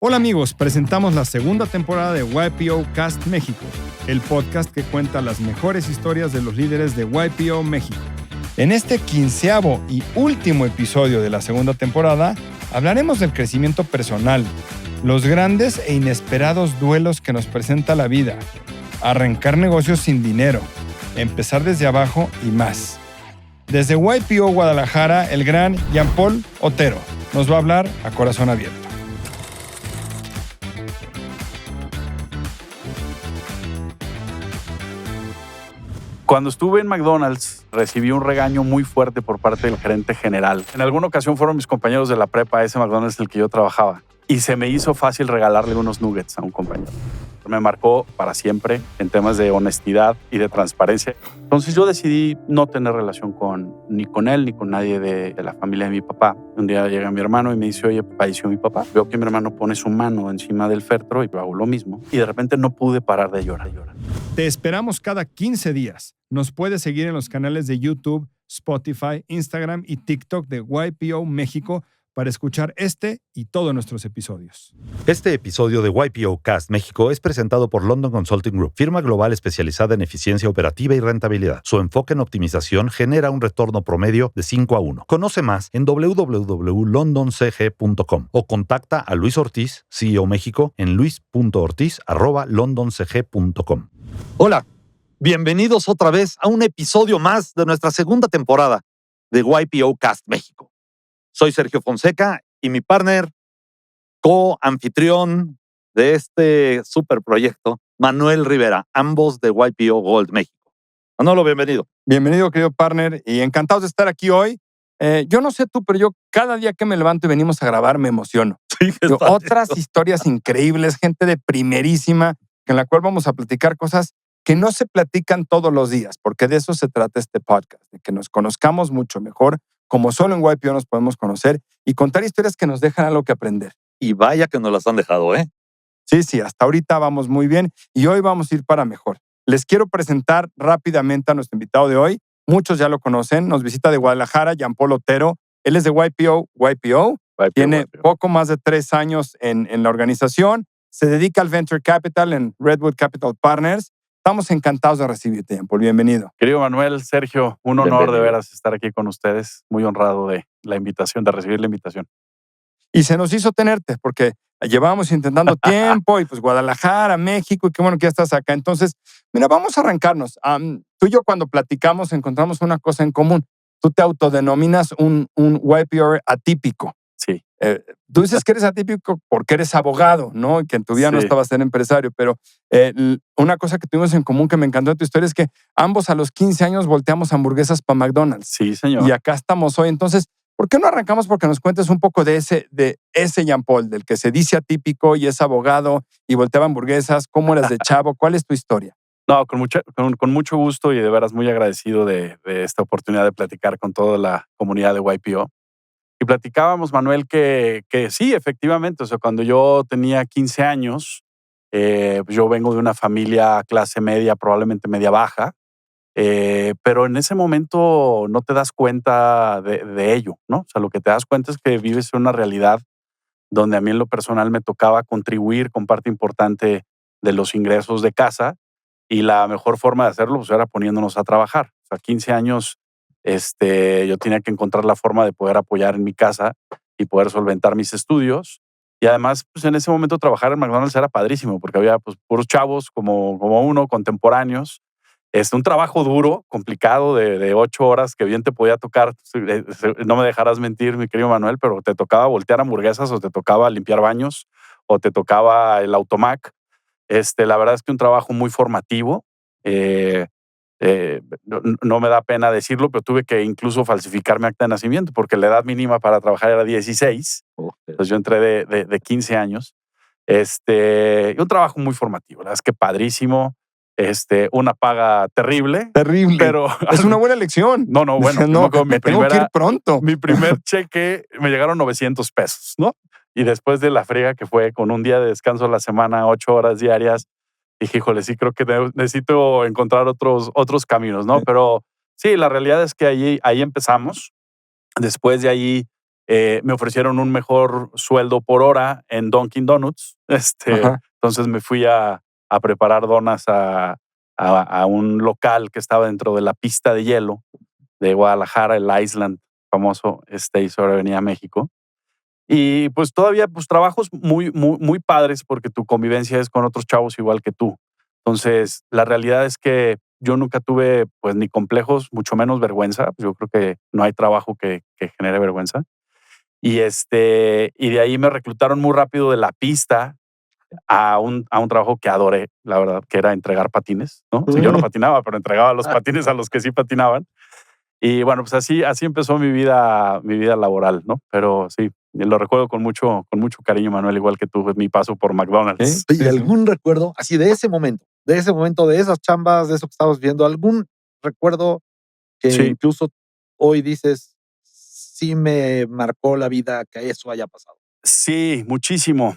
Hola amigos, presentamos la segunda temporada de YPO Cast México, el podcast que cuenta las mejores historias de los líderes de YPO México. En este 15º y último episodio de la segunda temporada, hablaremos del crecimiento personal, los grandes e inesperados duelos que nos presenta la vida, arrancar negocios sin dinero, empezar desde abajo y más. Desde YPO Guadalajara, el gran Jean-Paul Otero nos va a hablar a corazón abierto. Cuando estuve en McDonald's, recibí un regaño muy fuerte por parte del gerente general. En alguna ocasión fueron mis compañeros de la prepa a ese McDonald's en el que yo trabajaba. Y se me hizo fácil regalarle unos nuggets a un compañero. Me marcó para siempre en temas de honestidad y de transparencia. Entonces yo decidí no tener relación ni con él ni con nadie de la familia de mi papá. Un día llega mi hermano y me dice, oye, falleció mi papá. Veo que mi hermano pone su mano encima del féretro y yo hago lo mismo. Y de repente no pude parar de llorar. Te esperamos cada 15 días. Nos puedes seguir en los canales de YouTube, Spotify, Instagram y TikTok de YPO México para escuchar este y todos nuestros episodios. Este episodio de YPO Cast México es presentado por London Consulting Group, firma global especializada en eficiencia operativa y rentabilidad. Su enfoque en optimización genera un retorno promedio de 5-1. Conoce más en www.londoncg.com o contacta a Luis Ortiz, CEO México, en luis.ortiz@londoncg.com. Hola, bienvenidos otra vez a un episodio más de nuestra segunda temporada de YPO Cast México. Soy Sergio Fonseca y mi partner, co-anfitrión de este super proyecto, Manuel Rivera, ambos de YPO Gold México. Manolo, bienvenido. Bienvenido, querido partner, y encantados de estar aquí hoy. Yo no sé tú, pero yo cada día que me levanto y venimos a grabar me emociono. Sí, Otras historias increíbles, gente de primerísima, en la cual vamos a platicar cosas que no se platican todos los días, porque de eso se trata este podcast, de que nos conozcamos mucho mejor, como solo en YPO nos podemos conocer y contar historias que nos dejan algo que aprender. Y vaya que nos las han dejado, ¿eh? Sí, hasta ahorita vamos muy bien y hoy vamos a ir para mejor. Les quiero presentar rápidamente a nuestro invitado de hoy. Muchos ya lo conocen, nos visita de Guadalajara, Jean-Paul Otero. Él es de YPO, tiene poco más de 3 años en la organización, se dedica al Venture Capital en Redwood Capital Partners. Estamos encantados de recibirte, Jean-Paul. Bienvenido. Querido Manuel, Sergio, un honor de veras estar aquí con ustedes. Muy honrado de la invitación, de recibir la invitación. Y se nos hizo tenerte porque llevábamos intentando tiempo y pues Guadalajara, México, y qué bueno que ya estás acá. Entonces, mira, vamos a arrancarnos. Tú y yo cuando platicamos encontramos una cosa en común. Tú te autodenominas un YPO atípico. Sí. Tú dices que eres atípico porque eres abogado, ¿no? Y que en tu vida no estabas ser empresario, pero una cosa que tuvimos en común que me encantó de tu historia es que ambos a los 15 años volteamos hamburguesas para McDonald's. Sí, señor. Y acá estamos hoy. Entonces, ¿por qué no arrancamos porque nos cuentes un poco de ese Jean-Paul, del que se dice atípico y es abogado y volteaba hamburguesas? ¿Cómo eras de chavo? ¿Cuál es tu historia? No, con mucho gusto y de veras muy agradecido de esta oportunidad de platicar con toda la comunidad de YPO. Y platicábamos, Manuel, que sí, efectivamente, o sea, cuando yo tenía 15 años, pues yo vengo de una familia clase media, probablemente media baja, pero en ese momento no te das cuenta de ello, ¿no? O sea, lo que te das cuenta es que vives en una realidad donde a mí en lo personal me tocaba contribuir con parte importante de los ingresos de casa y la mejor forma de hacerlo pues, era poniéndonos a trabajar. O sea, 15 años yo tenía que encontrar la forma de poder apoyar en mi casa y poder solventar mis estudios. Y además, pues en ese momento trabajar en McDonald's era padrísimo porque había pues, puros chavos como uno, contemporáneos. Un trabajo duro, complicado, de 8 horas que bien te podía tocar. No me dejarás mentir, mi querido Manuel, pero te tocaba voltear hamburguesas o te tocaba limpiar baños o te tocaba el automac. La verdad es que un trabajo muy formativo. No me da pena decirlo, pero tuve que incluso falsificar mi acta de nacimiento porque la edad mínima para trabajar era 16. Entonces yo entré de 15 años. Y un trabajo muy formativo. La verdad es que padrísimo. Una paga terrible. Terrible. Pero es una buena lección. No, bueno. No, tengo que ir pronto. Mi primer cheque me llegaron 900 pesos, ¿no? Y después de la friega que fue con un día de descanso a la semana, 8 horas diarias, dije, híjole, sí, creo que necesito encontrar otros caminos, ¿no? Pero sí, la realidad es que ahí empezamos. Después de ahí me ofrecieron un mejor sueldo por hora en Dunkin' Donuts. Ajá. Entonces me fui a preparar donas a un local que estaba dentro de la pista de hielo de Guadalajara, el Island famoso, y sobre Avenida México. Y pues todavía pues trabajos muy padres porque tu convivencia es con otros chavos igual que tú. Entonces, la realidad es que yo nunca tuve pues ni complejos, mucho menos vergüenza. Yo creo que no hay trabajo que genere vergüenza. Y de ahí me reclutaron muy rápido de la pista a un trabajo que adoré, la verdad, que era entregar patines, ¿no? O sea, yo no patinaba, pero entregaba los patines a los que sí patinaban. Y bueno, pues así empezó mi vida laboral, ¿no? Pero sí, lo recuerdo con mucho cariño, Manuel, igual que tú, mi paso por McDonald's. ¿Y algún recuerdo así de ese momento, de esas chambas, de eso que estabas viendo, algún recuerdo que Sí, incluso hoy dices, sí me marcó la vida que eso haya pasado? sí, muchísimo.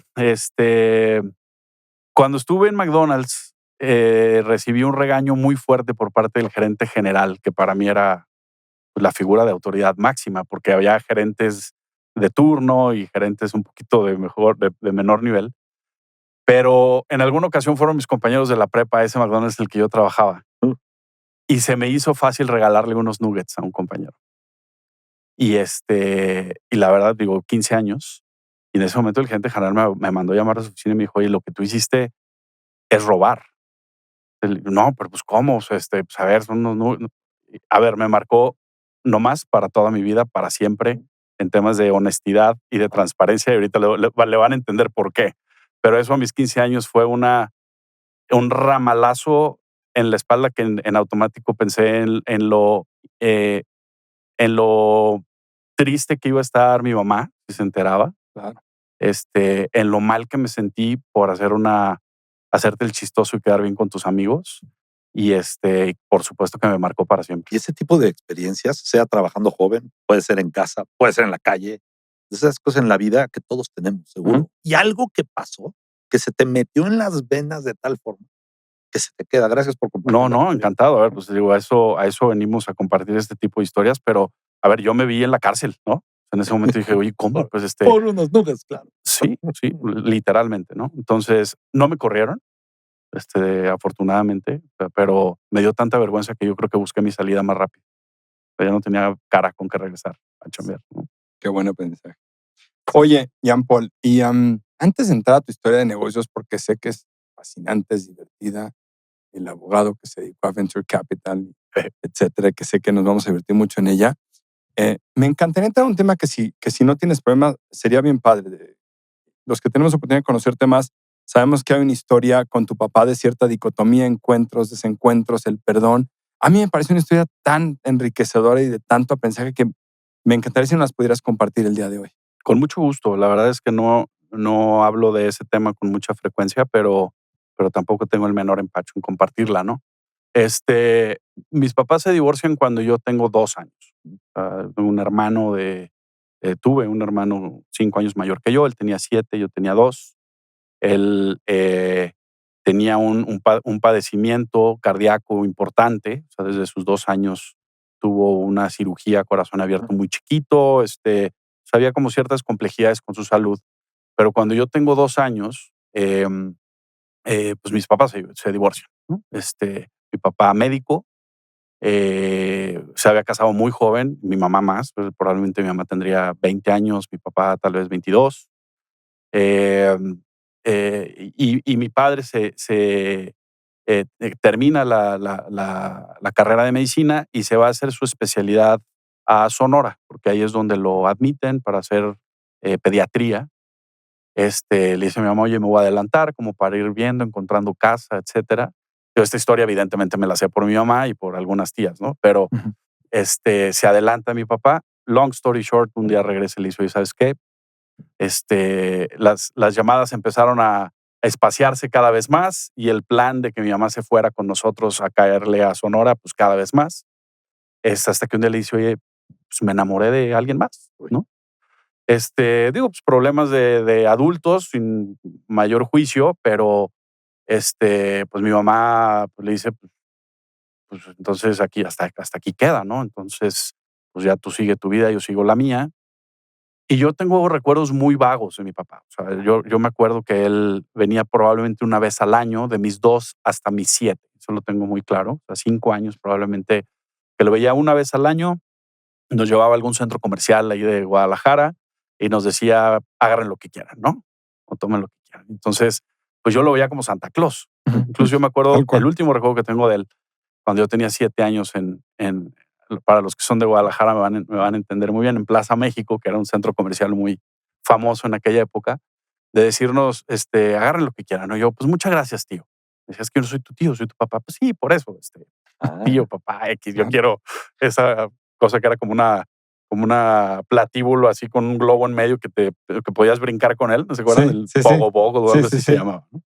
Cuando estuve en McDonald's, recibí un regaño muy fuerte por parte del gerente general, que para mí era pues, la figura de autoridad máxima, porque había gerentes de turno y gerentes un poquito de menor nivel. Pero en alguna ocasión fueron mis compañeros de la prepa a ese McDonald's en el que yo trabajaba. Y se me hizo fácil regalarle unos nuggets a un compañero. Y la verdad, digo, 15 años. Y en ese momento el gerente general me mandó a llamar a su oficina y me dijo, oye, lo que tú hiciste es robar. No, pero pues ¿cómo? O sea, pues a ver, son unos a ver, me marcó nomás para toda mi vida, para siempre, en temas de honestidad y de transparencia. Y ahorita le van a entender por qué. Pero eso a mis 15 años fue un ramalazo en la espalda que en automático pensé eh, en lo triste que iba a estar mi mamá si se enteraba. Claro. En lo mal que me sentí por hacerte el chistoso y quedar bien con tus amigos. Por supuesto que me marcó para siempre. Y ese tipo de experiencias, sea trabajando joven, puede ser en casa, puede ser en la calle, esas cosas en la vida que todos tenemos, seguro. Ujú. Y algo que pasó, que se te metió en las venas de tal forma que se te queda. Gracias por compartir. No, encantado. A ver, pues digo, a eso venimos a compartir este tipo de historias, pero a ver, yo me vi en la cárcel, ¿no? En ese momento dije, oye, ¿cómo? Pues Por unos nubes, claro. sí, literalmente, ¿no? Entonces, no me corrieron, afortunadamente, pero me dio tanta vergüenza que yo creo que busqué mi salida más rápido. Ya no tenía cara con que regresar a chambear, ¿no? Qué buen aprendizaje. Oye, Jean Paul, y antes de entrar a tu historia de negocios, porque sé que es fascinante, es divertida, el abogado que se dedicó a Venture Capital, etcétera, que sé que nos vamos a divertir mucho en ella, me encantaría entrar a un tema que si no tienes problema, sería bien padre. Los que tenemos oportunidad de conocerte más, sabemos que hay una historia con tu papá de cierta dicotomía, encuentros, desencuentros, el perdón. A mí me parece una historia tan enriquecedora y de tanto aprendizaje que me encantaría si nos las pudieras compartir el día de hoy. Con mucho gusto. La verdad es que no hablo de ese tema con mucha frecuencia, pero tampoco tengo el menor empacho en compartirla, ¿no? Mis papás se divorcian cuando yo tengo 2 años. Tengo un hermano tuve un hermano 5 años mayor que yo. Él tenía 7, yo tenía 2. Él tenía un padecimiento cardíaco importante. O sea, desde sus 2 años tuvo una cirugía a corazón abierto muy chiquito. Había como ciertas complejidades con su salud. Pero cuando yo tengo 2 años, pues mis papás se divorcian, ¿no? Mi papá médico, se había casado muy joven, mi mamá más, pues probablemente mi mamá tendría 20 años, mi papá tal vez 22. Y mi padre termina la carrera de medicina y se va a hacer su especialidad a Sonora, porque ahí es donde lo admiten para hacer pediatría. Le dice a mi mamá, oye, me voy a adelantar como para ir viendo, encontrando casa, etcétera. Yo esta historia evidentemente me la sé por mi mamá y por algunas tías, ¿no? Pero Ujú. se adelanta mi papá. Long story short, un día regresa y le dice, oye, ¿sabes qué? Las llamadas empezaron a espaciarse cada vez más y el plan de que mi mamá se fuera con nosotros a caerle a Sonora, pues cada vez más. Hasta que un día le dice, oye, pues me enamoré de alguien más, ¿no? Pues problemas de adultos sin mayor juicio, pero pues mi mamá pues, le dice, pues entonces aquí hasta aquí queda, ¿no? Entonces, pues ya tú sigue tu vida, yo sigo la mía. Y yo tengo recuerdos muy vagos de mi papá. O sea, yo me acuerdo que él venía probablemente una vez al año, de mis 2 hasta mis 7. Eso lo tengo muy claro. O sea, 5 años probablemente que lo veía una vez al año. Nos llevaba a algún centro comercial ahí de Guadalajara y nos decía: "Agarren lo que quieran", ¿no? O tomen lo que quieran. Entonces, pues yo lo veía como Santa Claus. Ujú. Incluso yo me acuerdo, Tal cual. el último recuerdo que tengo de él, cuando yo tenía 7 años para los que son de Guadalajara me van a entender muy bien, en Plaza México, que era un centro comercial muy famoso en aquella época, de decirnos, agarren lo que quieran, ¿no? Yo, pues muchas gracias, tío. Decía: "Es que yo no soy tu tío, soy tu papá". Pues sí, por eso, tío, papá, X, yo Claro. quiero esa cosa que era como una platíbulo así con un globo en medio que podías brincar con él, ¿no se acuerdan? Sí, El sí, sí. Pogo Bogo o Sí, algo sí, así se sí. llamaba, ¿no?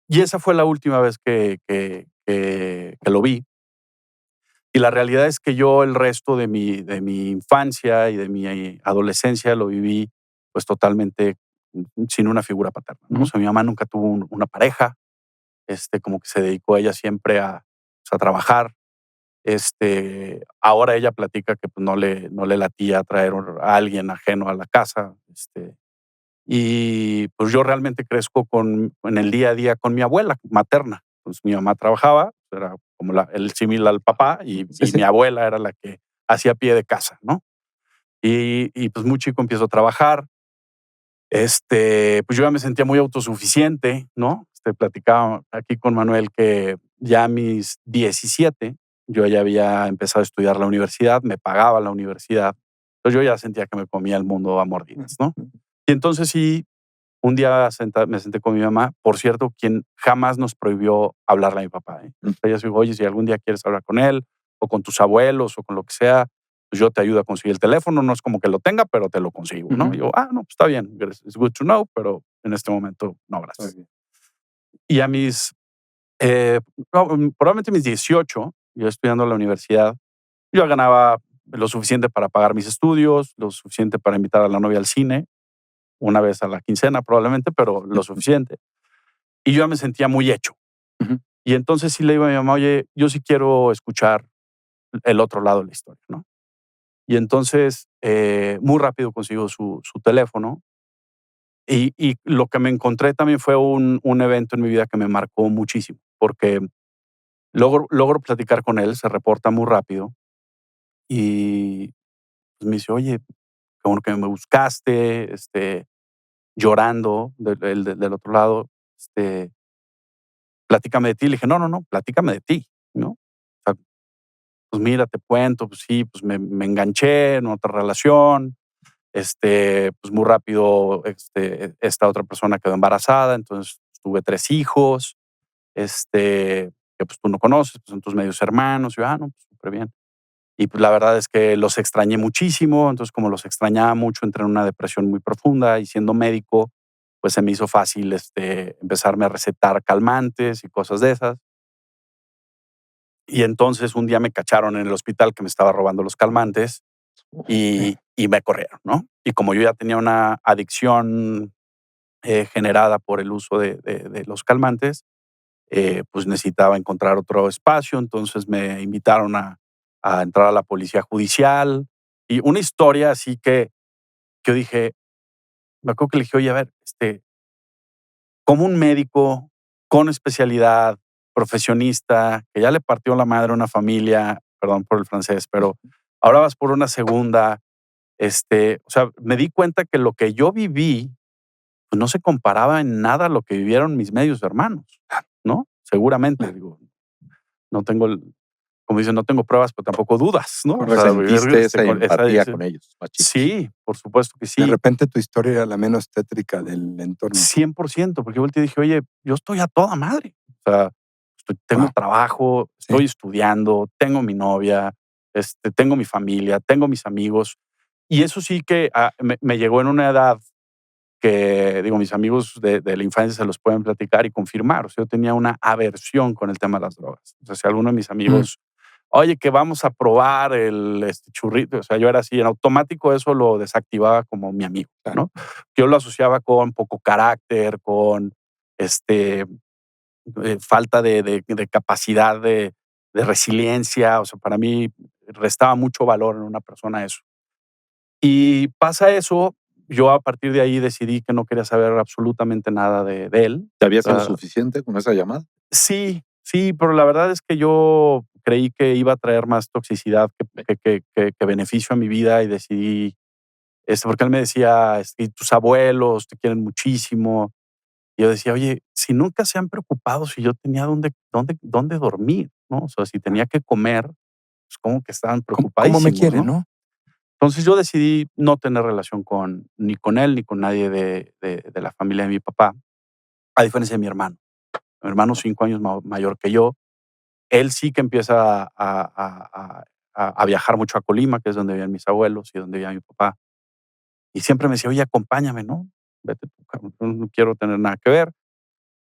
Y esa fue la última vez que lo vi. Y la realidad es que yo el resto de mi infancia y de mi adolescencia lo viví, pues, totalmente, sin una figura paterna, ¿no? O Ujú. sea, mi mamá nunca tuvo una pareja, como que se dedicó ella siempre a trabajar. Ahora ella platica que, pues, no le latía traer a alguien ajeno a la casa. Y pues yo realmente crezco en el día a día con mi abuela materna. Pues mi mamá trabajaba, era como el símil al papá, Sí, y mi sí. abuela era la que hacía pie de casa, ¿no? Y pues muy chico empiezo a trabajar. Pues yo ya me sentía muy autosuficiente, ¿no? Platicaba aquí con Manuel que ya a mis 17 yo ya había empezado a estudiar la universidad, me pagaba la universidad. Entonces yo ya sentía que me comía el mundo a mordidas, ¿no? Ujú. Y entonces sí, un día me senté con mi mamá, por cierto, quien jamás nos prohibió hablarle a mi papá, ¿eh? Mm. Ella dijo: "Oye, si algún día quieres hablar con él, o con tus abuelos, o con lo que sea, pues yo te ayudo a conseguir el teléfono, no es como que lo tenga, pero te lo consigo", ¿no? Ujú. Y yo: "Ah, no, pues está bien, it's good to know, pero en este momento no, gracias". Okey. Y a mis, no, probablemente mis 18, yo estudiando en la universidad, yo ganaba lo suficiente para pagar mis estudios, lo suficiente para invitar a la novia al cine, una vez a la quincena probablemente, pero lo Ujú. suficiente. Y yo ya me sentía muy hecho. Ujú. Y entonces sí le digo a mi mamá: "Oye, yo sí quiero escuchar el otro lado de la historia", ¿no? Y entonces, muy rápido consigo su teléfono, y lo que me encontré también fue un evento en mi vida que me marcó muchísimo, porque logro platicar con él, se reporta muy rápido y, pues, me dice: "Oye, qué bueno que me buscaste", llorando del otro lado, "platícame de ti". Le dije: "No, no, no, platícame de ti", ¿no? O sea, pues mira, te cuento, pues sí, pues me enganché en otra relación, pues muy rápido, esta otra persona quedó embarazada, entonces tuve 3 hijos, que pues tú no conoces, pues son tus medios hermanos. Y yo: "Ah, no, pues superbién". Y pues la verdad es que los extrañé muchísimo, entonces como los extrañaba mucho, entré en una depresión muy profunda y siendo médico, pues se me hizo fácil, empezarme a recetar calmantes y cosas de esas. Y entonces un día me cacharon en el hospital que me estaba robando los calmantes Okey. y me corrieron, ¿no? Y como yo ya tenía una adicción, generada por el uso de los calmantes, pues necesitaba encontrar otro espacio, entonces me invitaron a entrar a la policía judicial y una historia así que yo dije, me acuerdo que le dije: "Oye, a ver, como un médico con especialidad, profesionista, que ya le partió la madre a una familia, perdón por el francés, pero ahora vas por una segunda". O sea, me di cuenta que lo que yo viví, pues, no se comparaba en nada a lo que vivieron mis medios hermanos, ¿no? Seguramente, Claro. digo, no tengo como dicen, no tengo pruebas, pero tampoco dudas, ¿no? O Pero sea, sentiste esa con empatía con ellos, más chicos. sí, por supuesto que De sí, repente tu historia era la menos tétrica del entorno. 100%, porque yo volteé y dije: "Oye, yo estoy a toda madre". O sea, tengo Guau. trabajo, Sí. estoy estudiando, tengo mi novia, tengo mi familia, tengo mis amigos. Y eso sí que, me llegó en una edad que, digo, mis amigos de la infancia se los pueden platicar y confirmar. O sea, yo tenía una aversión con el tema de las drogas. O sea, si alguno de mis Mm. amigos, oye, que vamos a probar el churrito, o sea, yo era así, en automático eso lo desactivaba como mi amigo, Claro. ¿no? Yo lo asociaba con poco carácter, con falta de capacidad de resiliencia. O sea, para mí restaba mucho valor en una persona eso. Y pasa eso. Yo a partir de ahí decidí que no quería saber absolutamente nada de él. ¿Te había sido suficiente con esa llamada? Sí, pero la verdad es que yo creí que iba a traer más toxicidad que beneficio a mi vida y decidí, porque él me decía, y tus abuelos te quieren muchísimo. Y yo decía, oye, si nunca se han preocupado si yo tenía dónde dormir, ¿no? O sea, si tenía que comer, pues como que estaban preocupadísimos. ¿Cómo me quiere, no? Entonces yo decidí no tener relación ni con él ni con nadie de la familia de mi papá, a diferencia de mi hermano. Mi hermano 5 años mayor que yo. Él sí que empieza a viajar mucho a Colima, que es donde vivían mis abuelos y donde vivía mi papá. Y siempre me decía, oye, acompáñame, ¿no? Vete tú, cabrón, no quiero tener nada que ver.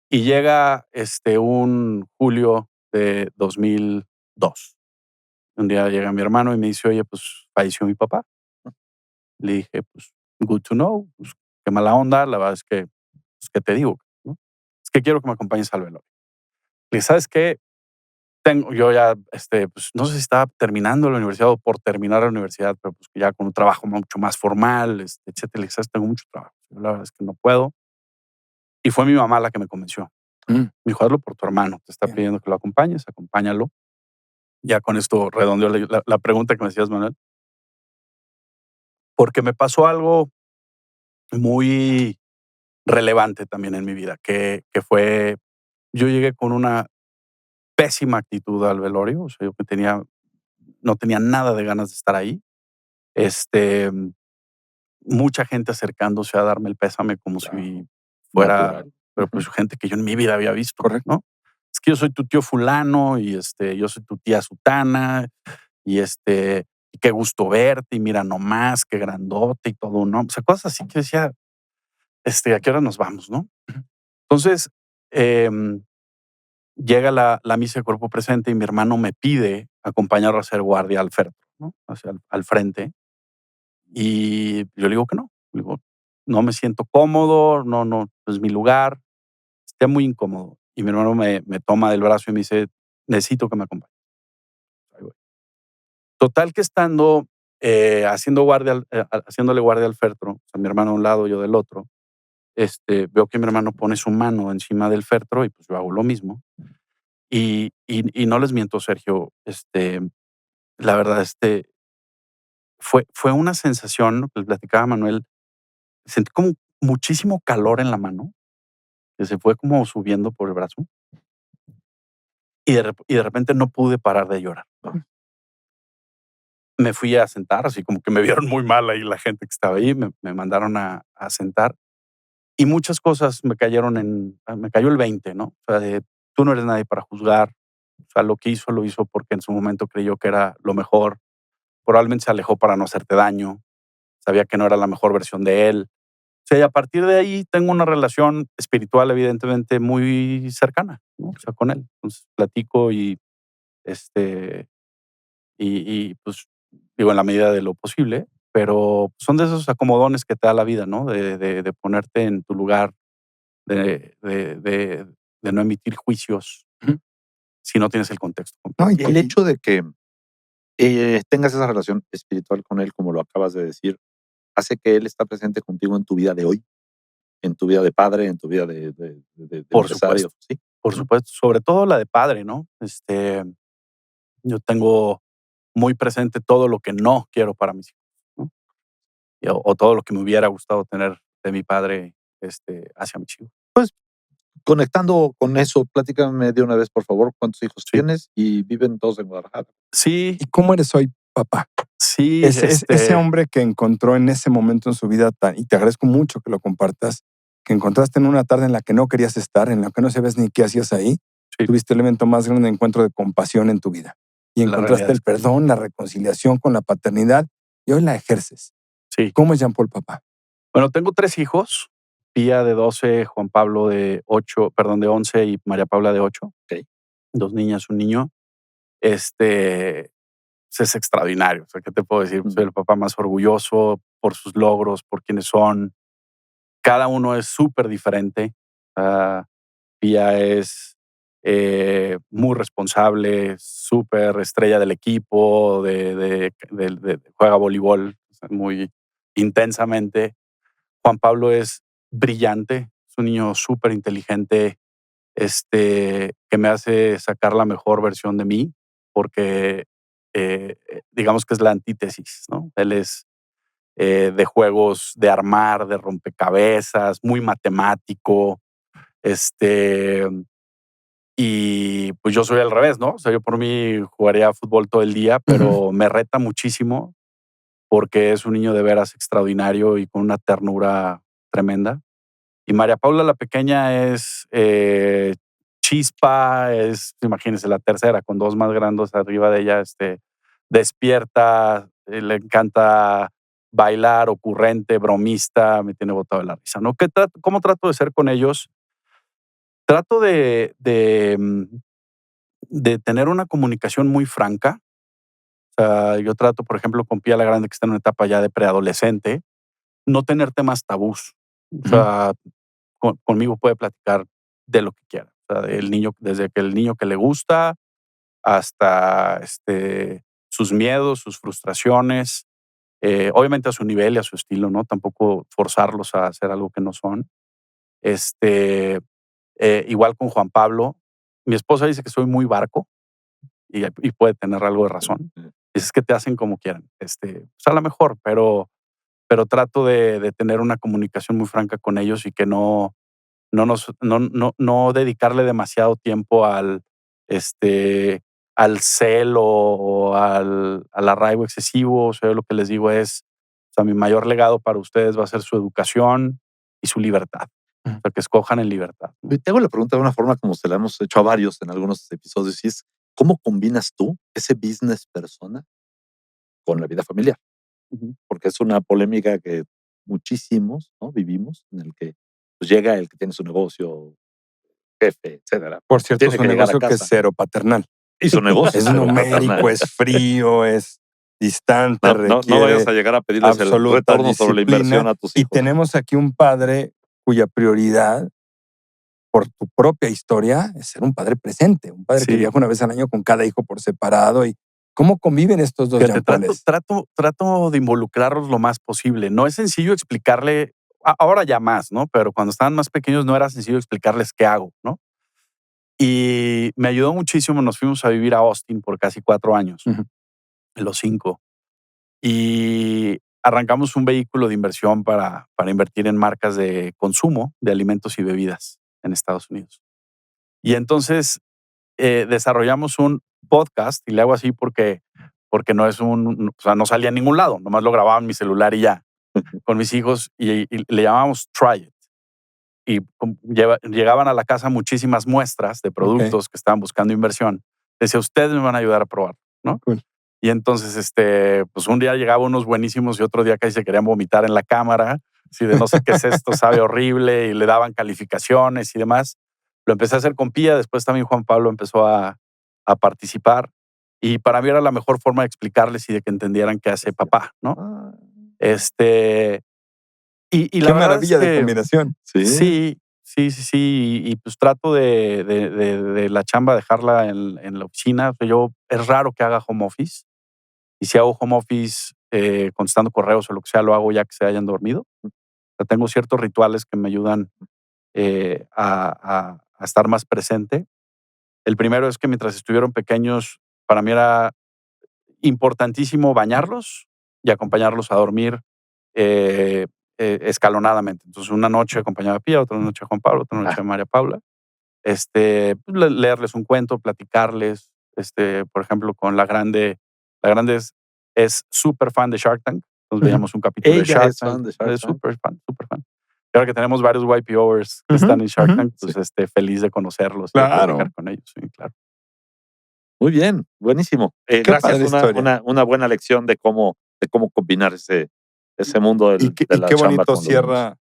Y llega un julio de 2002. Un día llega mi hermano y me dice, oye, pues falleció mi papá. Le dije, pues, good to know, pues, qué mala onda, la verdad es que, pues, ¿qué te digo? ¿No? Es que quiero que me acompañes al velorio. Le dije, ¿sabes qué? Yo ya, pues, no sé si estaba terminando la universidad o por terminar la universidad, pero pues ya con un trabajo mucho más formal, etcétera. Le dije, ¿sabes? Tengo mucho trabajo. La verdad es que no puedo. Y fue mi mamá la que me convenció. Me dijo, hazlo por tu hermano, te está pidiendo que lo acompañes, acompáñalo. Ya con esto redondeo la pregunta que me decías, Manuel. Porque me pasó algo muy relevante también en mi vida, que fue, yo llegué con una pésima actitud al velorio. O sea, yo no tenía nada de ganas de estar ahí. Mucha gente acercándose a darme el pésame como si fuera, natural. pero pues gente que yo en mi vida había visto. Correcto. ¿No? Es que yo soy tu tío fulano y yo soy tu tía sutana y y qué gusto verte y mira nomás, qué grandote y todo, ¿no? O sea, cosas así que decía, ¿a qué hora nos vamos, no? Entonces, llega la misa de cuerpo presente y mi hermano me pide acompañarlo a hacer guardia al féretro, ¿no? Hacia al frente. Y yo le digo que no. Le digo, no me siento cómodo, no es mi lugar, esté muy incómodo. Y mi hermano me toma del brazo y me dice, necesito que me acompañe. Ahí voy. Total que estando haciéndole guardia al féretro, o sea, mi hermano a un lado, yo del otro, veo que mi hermano pone su mano encima del féretro y pues yo hago lo mismo. Y no les miento, Sergio, la verdad, fue una sensación, lo que les platicaba a Manuel, sentí como muchísimo calor en la mano, que se fue como subiendo por el brazo. Y de repente no pude parar de llorar. Me fui a sentar, así como que me vieron muy mal ahí la gente que estaba ahí, me mandaron a sentar. Y muchas cosas me cayó el 20, ¿no? O sea, tú no eres nadie para juzgar. O sea, lo que hizo, lo hizo porque en su momento creyó que era lo mejor. Probablemente se alejó para no hacerte daño. Sabía que no era la mejor versión de él. O sea, y a partir de ahí tengo una relación espiritual, evidentemente, muy cercana, ¿no? O sea, con él. Entonces platico pues digo, en la medida de lo posible, pero son de esos acomodones que te da la vida, ¿no? De ponerte en tu lugar, de no emitir juicios si no tienes el contexto completo. No, y el hecho de que tengas esa relación espiritual con él, como lo acabas de decir, hace que él está presente contigo en tu vida de hoy, en tu vida de padre, en tu vida de Por empresario. supuesto. Sí. Por supuesto, sobre todo la de padre, ¿no? Yo tengo muy presente todo lo que no quiero para mis hijos, ¿no? O todo lo que me hubiera gustado tener de mi padre, hacia mis hijos. Conectando con eso, platícame de una vez, por favor, ¿cuántos hijos Sí. tienes y viven todos en Guadalajara? Sí, ¿Y cómo eres hoy, papá? sí. Ese hombre que encontró en ese momento en su vida, y te agradezco mucho que lo compartas, que encontraste en una tarde en la que no querías estar, en la que no sabías ni qué hacías ahí, Sí. tuviste el elemento más grande de encuentro de compasión en tu vida. Y La encontraste realidad el es que perdón, la reconciliación con la paternidad, y hoy la ejerces. sí. ¿Cómo es Jean Paul, papá? Bueno, tengo 3 hijos, Pía de 12, Juan Pablo de 11 y María Paula de 8. Okey. 2 niñas, 1 niño. Es extraordinario. O sea, ¿qué te puedo decir? Soy el papá más orgulloso por sus logros, por quienes son. Cada uno es súper diferente. Pía es muy responsable, súper estrella del equipo, juega voleibol, o sea, muy intensamente. Juan Pablo es brillante, es un niño súper inteligente, que me hace sacar la mejor versión de mí, porque digamos que es la antítesis, ¿no? Él es de juegos de armar, de rompecabezas, muy matemático, este, y pues yo soy al revés, ¿no? O sea, yo por mí jugaría fútbol todo el día, pero me reta muchísimo porque es un niño de veras extraordinario y con una ternura tremenda. Y María Paula, la pequeña, es chispa, imagínense, la tercera, con dos más grandes arriba de ella, despierta, le encanta bailar, ocurrente, bromista, me tiene botado de la risa, ¿no? ¿Cómo trato de ser con ellos? Trato de tener una comunicación muy franca. O sea, yo trato, por ejemplo, con Pía la Grande, que está en una etapa ya de preadolescente, no tener temas tabús. O sea, conmigo puede platicar de lo que quiera. O sea, del niño, desde que el niño que le gusta hasta sus miedos, sus frustraciones, obviamente a su nivel y a su estilo, ¿no? Tampoco forzarlos a hacer algo que no son. Igual con Juan Pablo. Mi esposa dice que soy muy barco y puede tener algo de razón. Es que te hacen como quieran. Pues a lo mejor, pero trato de tener una comunicación muy franca con ellos y que no dedicarle demasiado tiempo al celo o al arraigo excesivo. O sea, lo que les digo es, o sea, mi mayor legado para ustedes va a ser su educación y su libertad. O sea, que escojan en libertad, ¿no? Y te hago la pregunta de una forma como se la hemos hecho a varios en algunos episodios, y es, ¿cómo combinas tú ese business persona con la vida familiar? Porque es una polémica que muchísimos, ¿no?, vivimos, en el que pues, llega el que tiene su negocio, jefe, etcétera. Por cierto, Tiene es que un llegar a negocio que es casa. cero paternal. Y su negocio Es cero numérico, paternal. es frío, es distante, No vayas a llegar a pedirles el absoluta retorno sobre la inversión disciplina. a tus Y hijos. tenemos aquí un padre cuya prioridad, por tu propia historia, es ser un padre presente, un padre que Sí. viaja una vez al año con cada hijo por separado. ¿Y cómo conviven estos dos, Fíjate, Jean-Paules? trato de involucrarlos lo más posible. No es sencillo explicarle, ahora ya más, ¿no? Pero cuando estaban más pequeños no era sencillo explicarles qué hago, ¿no? Y me ayudó muchísimo. Nos fuimos a vivir a Austin por casi 4 años, los 5. Y arrancamos un vehículo de inversión para invertir en marcas de consumo de alimentos y bebidas en Estados Unidos. Y entonces desarrollamos un podcast, y le hago así porque no es o sea, no salía a ningún lado, nomás lo grababa en mi celular y ya, con mis hijos, y le llamábamos Try It. Y llegaban a la casa muchísimas muestras de productos que estaban buscando inversión. Decía, ustedes me van a ayudar a probar, ¿no? Cool. Y entonces, pues un día llegaban unos buenísimos y otro día casi se querían vomitar en la cámara, así de no sé qué es esto, sabe horrible, y le daban calificaciones y demás. Lo empecé a hacer con Pía, después también Juan Pablo empezó a participar, y para mí era la mejor forma de explicarles y de que entendieran qué hace papá, ¿no? Y la Qué verdad maravilla es que de combinación. sí, y pues trato de la chamba dejarla en la oficina. O sea, es raro que haga home office, y si hago home office contestando correos o lo que sea, lo hago ya que se hayan dormido. O sea, tengo ciertos rituales que me ayudan a estar más presente. El primero es que mientras estuvieron pequeños, para mí era importantísimo bañarlos y acompañarlos a dormir escalonadamente. Entonces, una noche acompañaba a Pía, otra noche a Juan Pablo, otra noche a María Paula. Leerles un cuento, platicarles. Por ejemplo, con la grande. La grande es súper fan de Shark Tank. Entonces veíamos un capítulo de Ella Shark es Tank. fan de Shark Es Tank. súper fan, súper fan. Y ahora que tenemos varios YPOers que están en Shark Tank, pues feliz de conocerlos y de Claro. platicar con ellos. Sí, claro. Muy bien, buenísimo. Gracias, padre historia. una buena lección de cómo combinar ese mundo Y de qué la chamba bonito con los niños.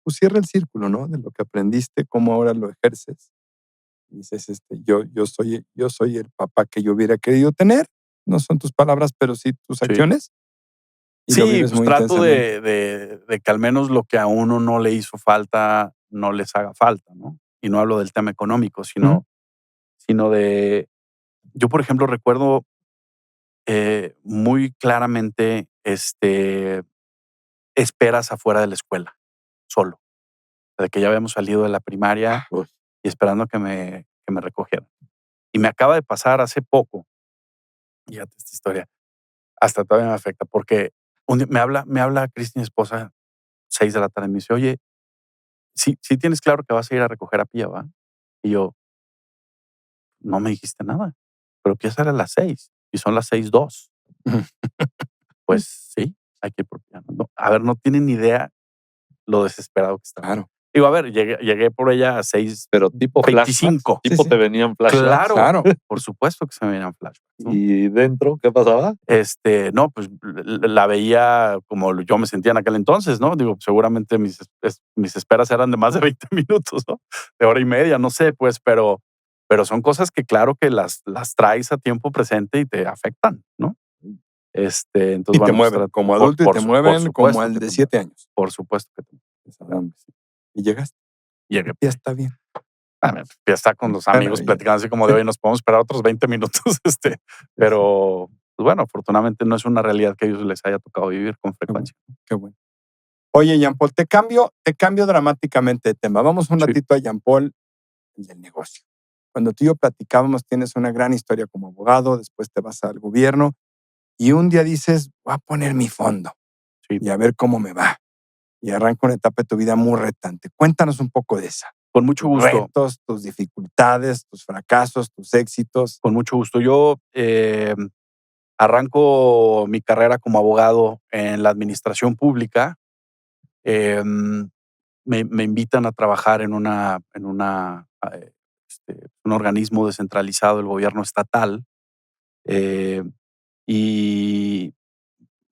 cierra el círculo, ¿no? De lo que aprendiste, cómo ahora lo ejerces. Dices, yo soy el papá que yo hubiera querido tener. No son tus palabras, pero sí tus acciones. Y lo Sí, vives pues muy trato intensamente. de que al menos lo que a uno no le hizo falta, no les haga falta, ¿no? Y no hablo del tema económico, sino de... Yo, por ejemplo, recuerdo muy claramente esperas afuera de la escuela, solo. De que ya habíamos salido de la primaria y esperando que me recogieran. Y me acaba de pasar hace poco, fíjate esta historia, hasta todavía me afecta, porque un día me habla Cristi, mi esposa, 6 de la tarde, me dice, oye, sí tienes claro que vas a ir a recoger a Pía, ¿va? Y yo, no me dijiste nada, pero Pía sale a las 6 y son las 6:02. Pues sí, hay que ir por Pía. No, a ver, no tienen ni idea lo desesperado que estaba. Claro. Digo, a ver, llegué por ella a 6:25. Pero tipo flashbacks. Tipo Sí. te venían flashbacks. Claro, por supuesto que se me venían flashbacks, ¿no? ¿Y dentro qué pasaba? No, pues la veía como yo me sentía en aquel entonces, ¿no? Digo, seguramente mis esperas eran de más de 20 minutos, ¿no? De hora y media, no sé, pues, pero son cosas que claro que las traes a tiempo presente y te afectan, ¿no? Entonces, Y te bueno, mueven como adulto y te mueven como al de 7 años. Por supuesto que te ¿Y llegaste? llegué. Ya está bien. Ya está con los amigos platicando así como de hoy, nos podemos esperar otros 20 minutos, pero pues bueno, afortunadamente no es una realidad que a ellos les haya tocado vivir con frecuencia. Qué bueno. Oye, Jean Paul, te cambio dramáticamente de tema. Vamos un ratito a Jean Paul, el del negocio. Cuando tú y yo platicábamos, tienes una gran historia como abogado, después te vas al gobierno y un día dices, voy a poner mi fondo y a ver cómo me va. Y arranca una etapa de tu vida muy retante. Cuéntanos un poco de esa. Con mucho Tus gusto. retos, tus dificultades, tus fracasos, tus éxitos. Con mucho gusto. Yo arranco mi carrera como abogado en la administración pública. Me invitan a trabajar en un organismo descentralizado del gobierno estatal. Y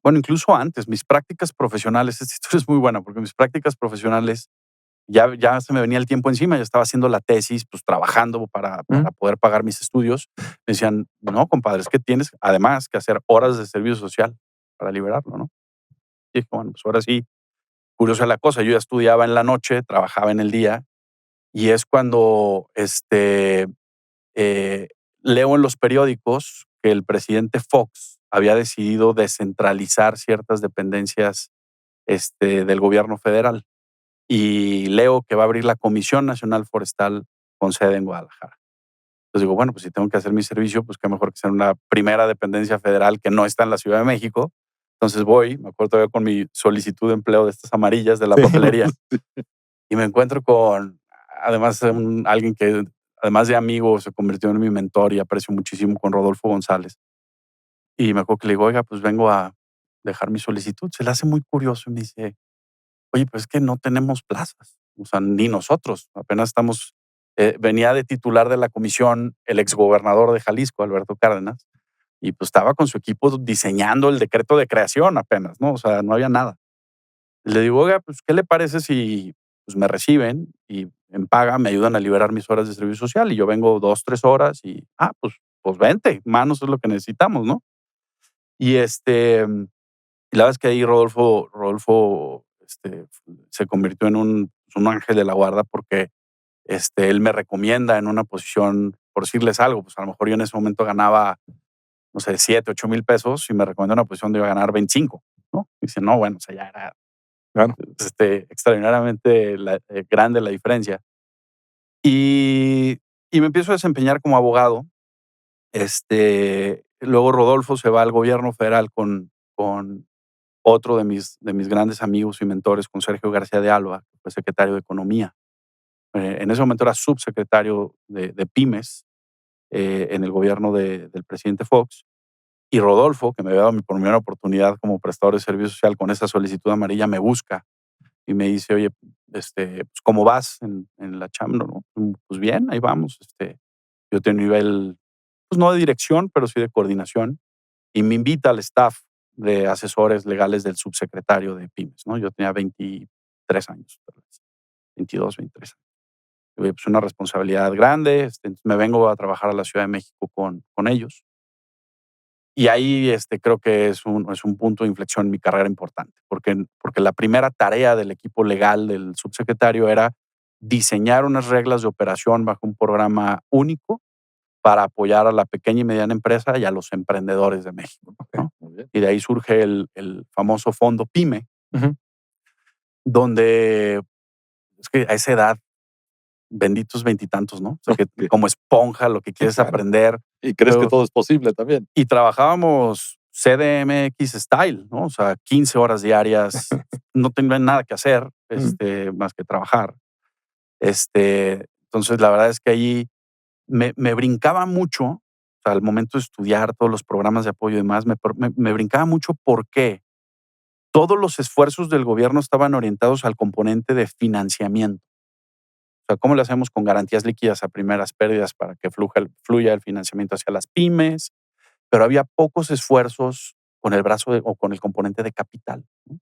bueno, incluso antes, mis prácticas profesionales, esta historia es muy buena porque mis prácticas profesionales ya se me venía el tiempo encima, ya estaba haciendo la tesis, pues trabajando para poder pagar mis estudios. Me decían, no, compadre, es que tienes además que hacer horas de servicio social para liberarlo, ¿no? Y dije, bueno, pues ahora sí, curiosa la cosa, yo ya estudiaba en la noche, trabajaba en el día, y es cuando leo en los periódicos que el presidente Fox había decidido descentralizar ciertas dependencias del gobierno federal. Y leo que va a abrir la Comisión Nacional Forestal con sede en Guadalajara. Entonces digo, bueno, pues si tengo que hacer mi servicio, pues qué mejor que ser una primera dependencia federal que no está en la Ciudad de México. Entonces voy, me acuerdo todavía con mi solicitud de empleo de estas amarillas de la papelería y me encuentro con, además, alguien que, además de amigo, se convirtió en mi mentor y aprecio muchísimo, con Rodolfo González. Y me acuerdo que le digo, oiga, pues vengo a dejar mi solicitud. Se le hace muy curioso y me dice, oye, pues es que no tenemos plazas, o sea, ni nosotros. Apenas estamos, venía de titular de la comisión el exgobernador de Jalisco, Alberto Cárdenas, y pues estaba con su equipo diseñando el decreto de creación apenas, ¿no? O sea, no había nada. Le digo, oiga, pues, ¿qué le parece si pues, me reciben y en paga me ayudan a liberar mis horas de servicio social? Y yo vengo 2, 3 horas y, pues vente, manos es lo que necesitamos, ¿no? Y y la verdad es que ahí Rodolfo se convirtió en un ángel de la guarda porque él me recomienda en una posición, por decirles algo, pues a lo mejor yo en ese momento ganaba, no sé, 7, 8 mil pesos y me recomienda una posición donde iba a ganar 25, ¿no? Y dice, no, bueno, o sea, ya era extraordinariamente grande la diferencia. Y me empiezo a desempeñar como abogado. Luego Rodolfo se va al gobierno federal con otro de mis grandes amigos y mentores, con Sergio García de Alba, que fue secretario de Economía. En ese momento era subsecretario de Pymes en el gobierno del presidente Fox. Y Rodolfo, que me había dado mi primera oportunidad como prestador de servicio social con esa solicitud amarilla, me busca y me dice, oye, pues, ¿cómo vas en la chamba? ¿No? Pues bien, ahí vamos. Yo tengo nivel, pues no de dirección, pero sí de coordinación. Y me invita al staff de asesores legales del subsecretario de Pymes, ¿no? Yo tenía 23 años, 22, 23 años. Pues una responsabilidad grande. Entonces me vengo a trabajar a la Ciudad de México con ellos. Y ahí creo que es un punto de inflexión en mi carrera importante, porque la primera tarea del equipo legal del subsecretario era diseñar unas reglas de operación bajo un programa único para apoyar a la pequeña y mediana empresa y a los emprendedores de México, ¿no? Muy bien. Y de ahí surge el famoso fondo PYME, Ujú. donde es que a esa edad, benditos veintitantos, ¿no? O sea, que Ok. como esponja lo que quieres claro. aprender. Y crees que Pero- todo es posible también. Y trabajábamos CDMX style, ¿no? O sea, 15 horas diarias, no tenía nada que hacer, más que trabajar. Entonces, la verdad es que ahí me brincaba mucho, o sea, al momento de estudiar todos los programas de apoyo y demás, me brincaba mucho porque todos los esfuerzos del gobierno estaban orientados al componente de financiamiento. O sea, ¿cómo le hacemos con garantías líquidas a primeras pérdidas para que fluya el financiamiento hacia las pymes? Pero había pocos esfuerzos con el o con el componente de capital, ¿no?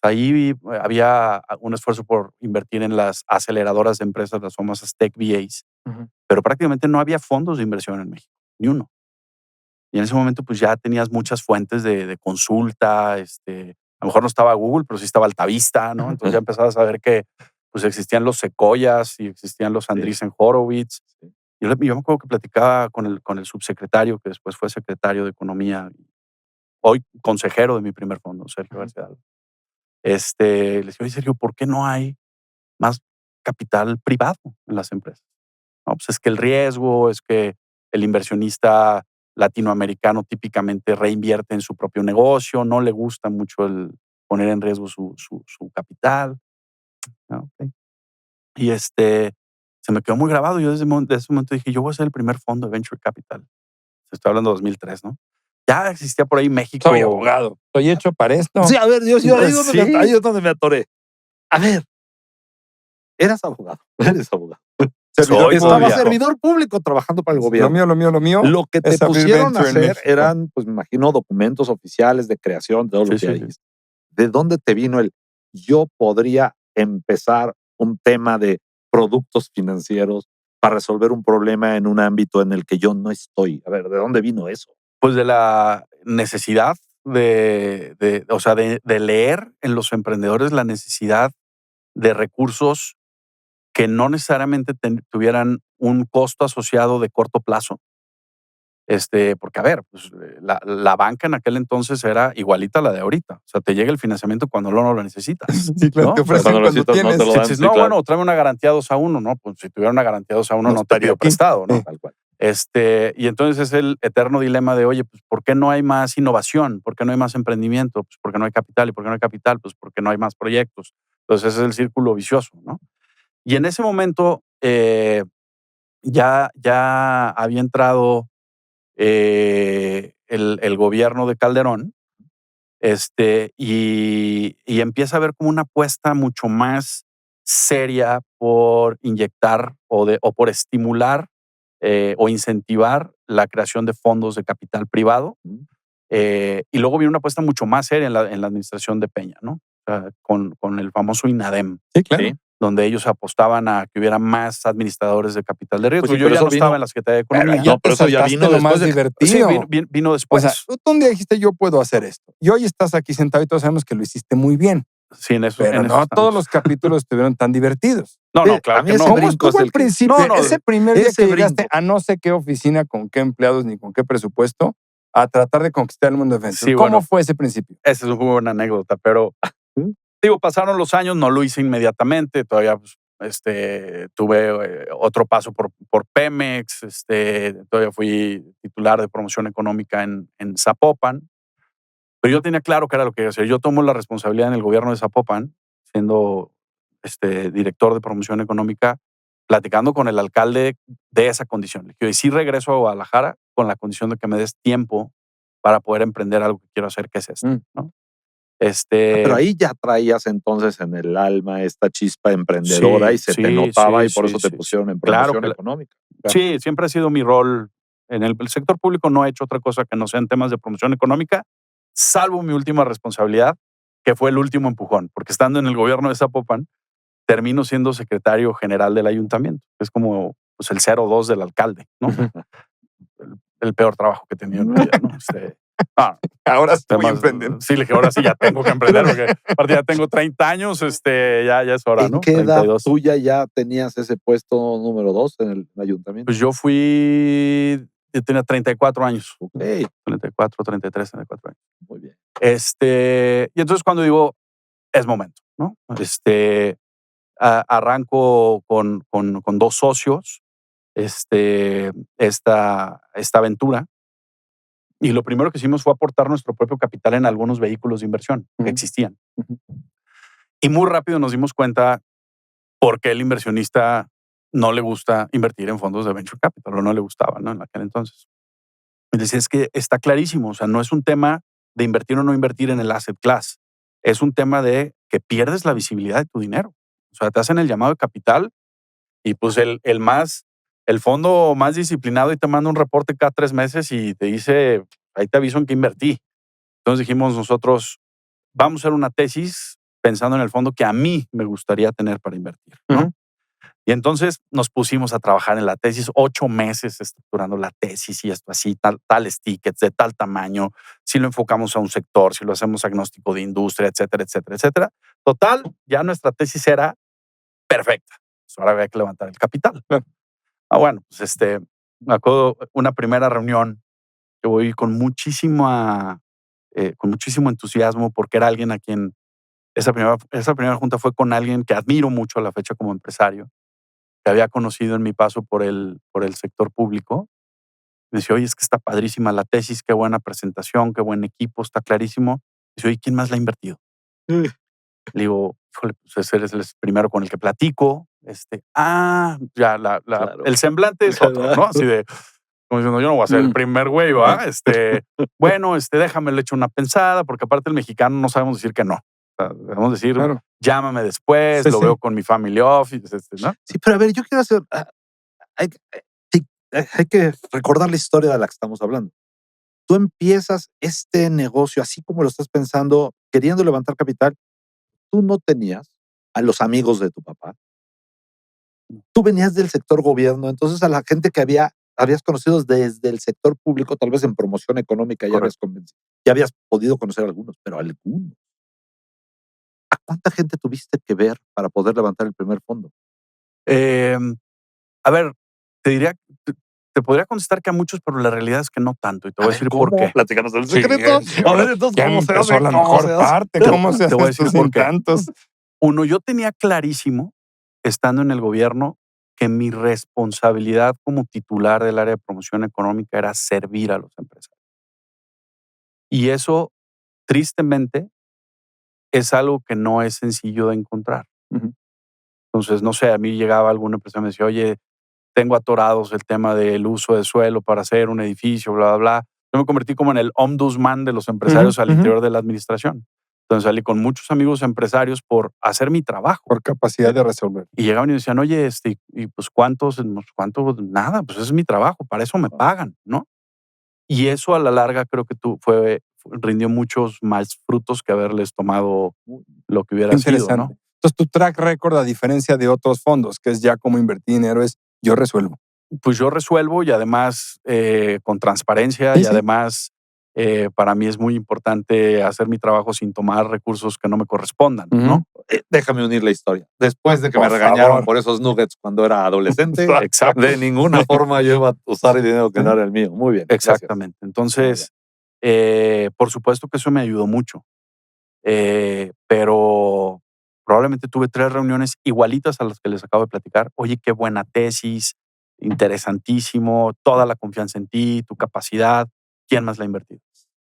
Ahí había un esfuerzo por invertir en las aceleradoras de empresas, las famosas Tech VAs, Ujú. pero prácticamente no había fondos de inversión en México, ni uno. Y en ese momento, pues ya tenías muchas fuentes de consulta. A lo mejor no estaba Google, pero sí estaba Altavista, ¿no? Entonces ya empezabas a ver que pues existían los Sequoias y existían los Andreessen Horowitz. Sí. Yo me acuerdo que platicaba con el subsecretario, que después fue secretario de Economía, hoy consejero de mi primer fondo, Sergio García Alba. Le decía, oye, Sergio, ¿por qué no hay más capital privado en las empresas? No, pues es que el riesgo, es que el inversionista latinoamericano típicamente reinvierte en su propio negocio, no le gusta mucho el poner en riesgo su capital. Ok. Y se me quedó muy grabado. Yo desde ese momento dije, yo voy a ser el primer fondo de Venture Capital. Estoy hablando de 2003, ¿no? Ya existía por ahí México. Soy abogado. Soy hecho para esto. Sí, a ver, yo Sí. ahí es donde me atoré. A ver, eres abogado. Servidor Estaba público. servidor público trabajando para el gobierno. Lo mío. Lo que te es abrir pusieron a venture en hacer México. eran, pues me imagino, documentos oficiales de creación, todo lo Sí, que sí, hay. sí. ¿De dónde te vino yo podría empezar un tema de productos financieros para resolver un problema en un ámbito en el que yo no estoy? A ver, ¿de dónde vino eso? Pues de la necesidad de leer en los emprendedores la necesidad de recursos que no necesariamente tuvieran un costo asociado de corto plazo. Porque a ver, pues, la banca en aquel entonces era igualita a la de ahorita. O sea, te llega el financiamiento cuando no lo necesitas. Sí, claro, ¿no? te ofrecen Cuando lo cuando necesitas, no tienes. te lo Si dan. dices, Sí, no, claro. bueno, tráeme una garantía 2-1, ¿no? Pues si tuviera una garantía 2-1 No no te estaría haría aquí. prestado, ¿no? Sí. Tal cual. Y entonces es el eterno dilema de, oye, pues ¿por qué no hay más innovación? ¿Por qué no hay más emprendimiento? Pues porque no hay capital. ¿Y por qué no hay capital? Pues porque no hay más proyectos. Entonces ese es el círculo vicioso, ¿no? Y en ese momento ya había entrado el gobierno de Calderón, y empieza a haber como una apuesta mucho más seria por inyectar o por estimular o incentivar la creación de fondos de capital privado. Y luego viene una apuesta mucho más seria en la administración de Peña, ¿no? O sea, con el famoso INADEM, Sí, claro. Sí. donde ellos apostaban a que hubiera más administradores de capital de riesgo. Pues sí, yo pero ya eso no estaba vino- en la Secretaría de Pero Economía. ya No, pero te eso ya saltaste vino lo después más de- divertido. Sí, vino O después. sea, tú un día dijiste, yo puedo hacer esto. Y hoy estás aquí sentado y todos sabemos que lo hiciste muy bien. Sí, en eso. Pero en eso no estamos. todos los capítulos estuvieron tan divertidos. No, Sí, claro a mí que ese no. ¿Cómo brinco estuvo es al el que- principio? No, ese primer día ese que llegaste brinco. a no sé qué oficina, con qué empleados ni con qué presupuesto, a tratar de conquistar el mundo de venture. Sí, ¿Cómo bueno. fue ese principio? Esa es una muy buena anécdota, pero digo, pasaron los años, no lo hice inmediatamente, todavía pues, tuve otro paso por Pemex, todavía fui titular de promoción económica en Zapopan, pero yo tenía claro que era lo que iba a hacer. Yo tomo la responsabilidad en el gobierno de Zapopan, siendo director de promoción económica, platicando con el alcalde de esa condición. Le dije, y sí regreso a Guadalajara con la condición de que me des tiempo para poder emprender algo que quiero hacer, que es esto, ¿no? Pero ahí ya traías entonces en el alma esta chispa emprendedora Sí, y se te sí, notaba sí, y por sí, eso te sí, pusieron en claro promoción que económica. Sí, siempre ha sido mi rol. En el sector público no he hecho otra cosa que no sean temas de promoción económica, salvo mi última responsabilidad, que fue el último empujón, porque estando en el gobierno de Zapopan, termino siendo secretario general del ayuntamiento. Es como pues, el 02 del alcalde, ¿no? el peor trabajo que he tenido en mi vida, ¿no? Ahora sí voy a Temas, emprender. sí, le dije, ahora sí ya tengo que emprender, porque aparte ya tengo 30 años, ya es hora, ¿En ¿no? qué edad 32. tuya ya tenías ese puesto número 2 en el ayuntamiento? Pues yo fui Yo tenía 34 años. Ok. 34, 33, 34 años. Muy bien. Y entonces cuando digo, es momento, ¿no? Arranco con 2 socios esta aventura. Y lo primero que hicimos fue aportar nuestro propio capital en algunos vehículos de inversión que existían. Y muy rápido nos dimos cuenta por qué el inversionista no le gusta invertir en fondos de venture capital, o no le gustaba, ¿no? En aquel entonces. Y decía, es que está clarísimo, o sea, no es un tema de invertir o no invertir en el asset class. Es un tema de que pierdes la visibilidad de tu dinero. O sea, te hacen el llamado de capital y pues el fondo más disciplinado y te manda un reporte cada 3 meses y te dice, ahí te aviso en qué invertí. Entonces dijimos nosotros, vamos a hacer una tesis pensando en el fondo que a mí me gustaría tener para invertir, ¿no? Y entonces nos pusimos a trabajar en la tesis, 8 meses estructurando la tesis y esto así, tales tickets de tal tamaño, si lo enfocamos a un sector, si lo hacemos agnóstico de industria, etcétera, etcétera, etcétera. Total, ya nuestra tesis era perfecta. Pues ahora había que levantar el capital. Bueno, pues me acuerdo una primera reunión que voy con muchísimo entusiasmo porque era alguien a quien esa primera junta fue con alguien que admiro mucho a la fecha como empresario, que había conocido en mi paso por el sector público. Me decía, oye, es que está padrísima la tesis, qué buena presentación, qué buen equipo, está clarísimo. Dice, oye, ¿quién más la ha invertido? Le digo, híjole, pues ese es el primero con el que platico. Ya Claro. el semblante es otro, ¿no? Así de, como diciendo, yo no voy a ser el primer güey, ¿va? Bueno, déjame le echo una pensada, porque aparte el mexicano no sabemos decir que no. O sea, debemos decir, Claro. llámame después, Sí, lo sí. veo con mi family office, ¿no? Sí, pero a ver, yo quiero hacer. Hay que recordar la historia de la que estamos hablando. Tú empiezas este negocio así como lo estás pensando, queriendo levantar capital. Tú no tenías a los amigos de tu papá. Tú venías del sector gobierno, entonces a la gente que habías conocido desde el sector público, tal vez en promoción económica ya habías convencido, ya habías podido conocer a algunos, pero algunos. ¿A cuánta gente tuviste que ver para poder levantar el primer fondo? A ver, te podría contestar que a muchos, pero la realidad es que no tanto. Y te voy a decir por qué. Platícanos el Sí, secreto. sí, A ver, entonces, ¿cómo se hace? la ¿Cómo mejor se hace? parte? ¿Cómo se Te hace voy a esto decir por sin qué. tantos? Uno, yo tenía clarísimo, estando en el gobierno, que mi responsabilidad como titular del área de promoción económica era servir a los empresarios. Y eso, tristemente, es algo que no es sencillo de encontrar. Entonces, no sé, a mí llegaba alguna empresa y me decía, oye, tengo atorados el tema del uso de suelo para hacer un edificio, bla, bla, bla. Yo me convertí como en el ombudsman de los empresarios al interior de la administración. Entonces salí con muchos amigos empresarios por hacer mi trabajo. Por capacidad de resolver. Y llegaban y decían, oye, y pues ¿cuánto? Nada, pues ese es mi trabajo, para eso me pagan, ¿no? Y eso a la larga creo que rindió muchos más frutos que haberles tomado lo que hubiera sido, Interesante. ¿no? Entonces, tu track record, a diferencia de otros fondos, que es ya como invertir dinero, es yo resuelvo. Pues yo resuelvo y además con transparencia Sí, y sí. además para mí es muy importante hacer mi trabajo sin tomar recursos que no me correspondan, ¿no? Déjame unir la historia. Después de que me Por regañaron favor. por esos nuggets cuando era adolescente, Exacto. de ninguna forma yo iba a usar el dinero que no era el mío. Muy bien. Exactamente. Entonces, por supuesto que eso me ayudó mucho. Pero probablemente tuve 3 reuniones igualitas a las que les acabo de platicar. Oye, qué buena tesis, interesantísimo, toda la confianza en ti, tu capacidad. ¿Quién más la ha invertido?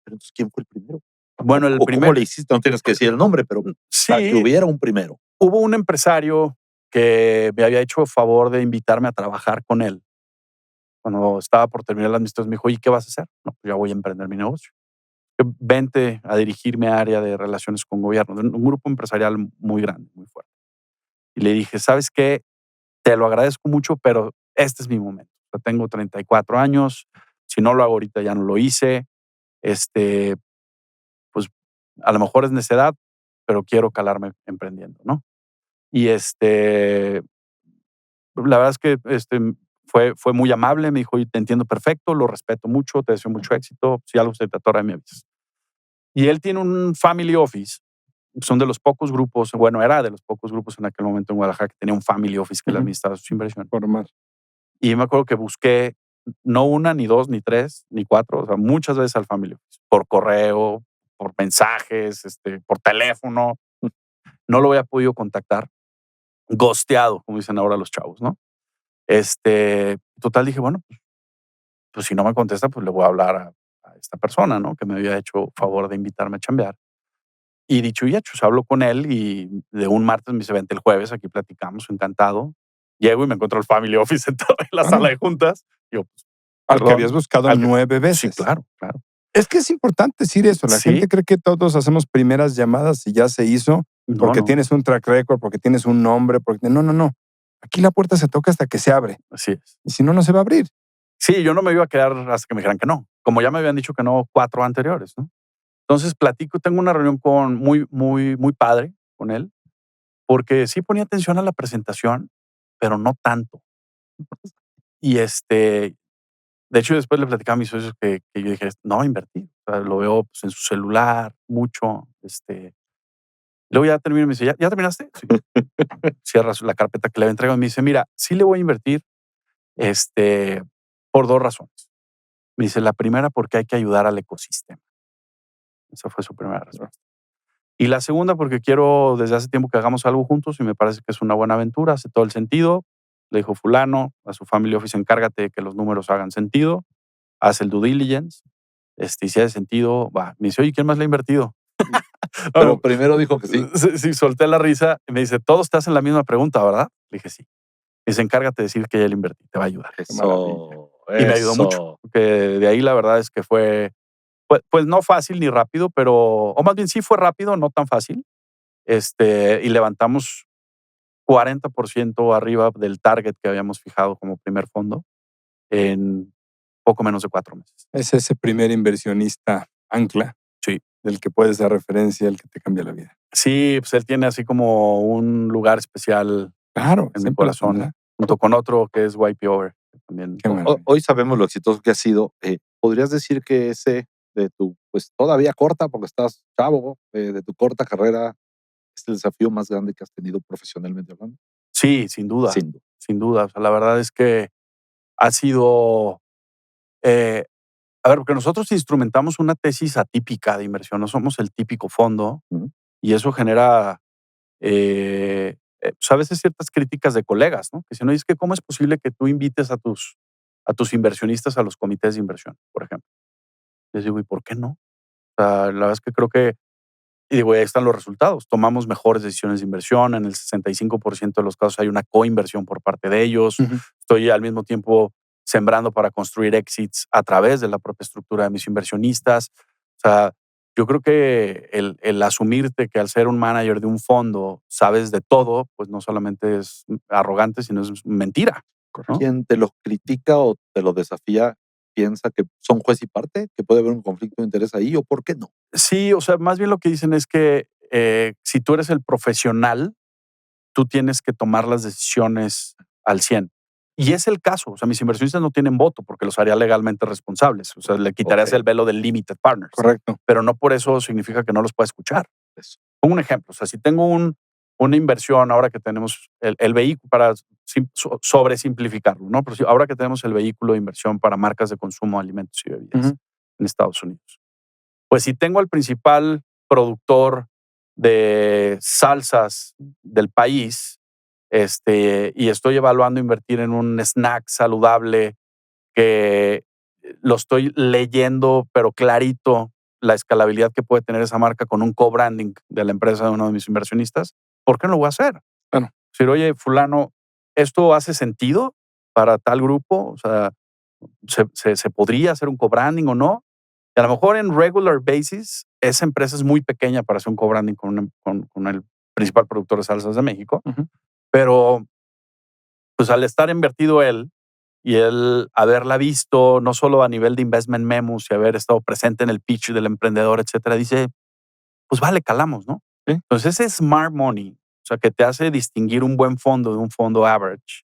Pero entonces, ¿quién fue el primero? Bueno, el ¿O primero. cómo le hiciste? No tienes que decir el nombre, pero para que Sí, hubiera un primero. hubo un empresario que me había hecho favor de invitarme a trabajar con él. Cuando estaba por terminar la administración, me dijo, ¿y qué vas a hacer? No, pues ya voy a emprender mi negocio. Vente a dirigirme a área de relaciones con gobierno, de un grupo empresarial muy grande, muy fuerte. Y le dije, ¿sabes qué? Te lo agradezco mucho, pero este es mi momento. O sea, tengo 34 años. Si no lo hago ahorita, ya no lo hice. Pues a lo mejor es necedad, pero quiero calarme emprendiendo, ¿no? Y la verdad es que fue muy amable. Me dijo, oye, te entiendo perfecto, lo respeto mucho, te deseo mucho éxito. Si algo se te atora, me avisas. Y él tiene un family office. Son de los pocos grupos, bueno, era de los pocos grupos en aquel momento en Guadalajara que tenía un family office que le administraba sus inversiones. Formal. Y me acuerdo que busqué no una, ni dos, ni tres, ni cuatro, o sea, muchas veces al family office, por correo, por mensajes, por teléfono. No lo había podido contactar. Ghosteado, como dicen ahora los chavos, ¿no? Total, dije, bueno, pues si no me contesta, pues le voy a hablar a esta persona, ¿no? Que me había hecho favor de invitarme a chambear. Y dicho y hecho, hablo con él y de un martes me dice, vente el jueves, aquí platicamos, encantado. Llego y me encuentro el family office sentado en la sala de juntas. Yo, pues, al que habías buscado 9 veces. Sí, claro, claro. Es que es importante decir eso. La gente cree que todos hacemos primeras llamadas y ya se hizo porque tienes un track record, porque tienes un nombre. No. Aquí la puerta se toca hasta que se abre. Así es. Y si no, no se va a abrir. Sí, yo no me iba a quedar hasta que me dijeran que no. Como ya me habían dicho que no 4 anteriores, ¿no? Entonces platico, tengo una reunión muy padre con él, porque sí ponía atención a la presentación, pero no tanto. Y de hecho, después le platicaba a mis socios que yo dije, no, invertir. O sea, lo veo pues, en su celular mucho. Luego ya termino y me dice, ¿ya terminaste? Sí. Cierra la carpeta que le había entregado y me dice, mira, sí le voy a invertir por 2 razones. Me dice, la primera, porque hay que ayudar al ecosistema. Esa fue su primera respuesta. Y la segunda, porque quiero desde hace tiempo que hagamos algo juntos y me parece que es una buena aventura, hace todo el sentido. Le dijo fulano, a su family office, encárgate de que los números hagan sentido, haz el due diligence, y si hace sentido, va. Me dice, oye, ¿quién más le ha invertido? Pero primero dijo que sí. Sí, solté la risa y me dice, todos te hacen la misma pregunta, ¿verdad? Le dije, sí. Me dice, encárgate de decir que ya le invertí, te va a ayudar. Eso. Y me ayudó mucho, porque de ahí la verdad es que fue, pues no fácil ni rápido, pero, o más bien sí fue rápido, no tan fácil. Y levantamos 40% arriba del target que habíamos fijado como primer fondo en poco menos de 4 meses. Es ese primer inversionista ancla. Sí. Del que puedes dar referencia, el que te cambia la vida. Sí, pues él tiene así como un lugar especial en mi corazón, junto con otro que es YPO. También. Hoy sabemos lo exitoso que has sido. ¿Podrías decir que ese de tu, pues todavía corta, porque estás chavo, de tu corta carrera, es el desafío más grande que has tenido profesionalmente hablando? Sí, sin duda. Sin duda. O sea, la verdad es que ha sido... a ver, porque nosotros instrumentamos una tesis atípica de inversión, no somos el típico fondo, y eso genera, pues a veces ciertas críticas de colegas, ¿no? Que dicen, oye, es que ¿cómo es posible que tú invites a tus inversionistas a los comités de inversión, por ejemplo? Les digo, ¿y por qué no? O sea, la verdad es que creo que, y digo, ahí están los resultados. Tomamos mejores decisiones de inversión. En el 65% de los casos hay una coinversión por parte de ellos. Estoy al mismo tiempo sembrando para construir exits a través de la propia estructura de mis inversionistas. O sea, yo creo que el asumirte que al ser un manager de un fondo sabes de todo, pues no solamente es arrogante, sino es mentira, ¿no? ¿Quién te lo critica o te lo desafía piensa que son juez y parte, que puede haber un conflicto de interés ahí o por qué no? Sí, o sea, más bien lo que dicen es que si tú eres el profesional, tú tienes que tomar las decisiones al 100. Y es el caso. O sea, mis inversionistas no tienen voto porque los haría legalmente responsables. O sea, le quitarías el velo del limited partners. Correcto. Pero no por eso significa que no los pueda escuchar. Pongo un ejemplo. O sea, si tengo una inversión ahora que tenemos el vehículo, para sobresimplificarlo, ¿no? Pero ahora que tenemos el vehículo de inversión para marcas de consumo, alimentos y bebidas en Estados Unidos. Pues si tengo al principal productor de salsas del país, y estoy evaluando invertir en un snack saludable que lo estoy leyendo, pero clarito, la escalabilidad que puede tener esa marca con un co-branding de la empresa de uno de mis inversionistas, ¿por qué no lo voy a hacer? Bueno. Decir, oye, fulano, ¿esto hace sentido para tal grupo? O sea, ¿se podría hacer un co-branding o no? Y a lo mejor en regular basis, esa empresa es muy pequeña para hacer un co-branding con el principal productor de salsas de México. Pero, pues al estar invertido él y él haberla visto, no solo a nivel de investment memos y haber estado presente en el pitch del emprendedor, etcétera, dice, pues vale, calamos, ¿no? ¿Sí? Entonces ese smart money, o sea, que te hace distinguir un buen fondo de un fondo average,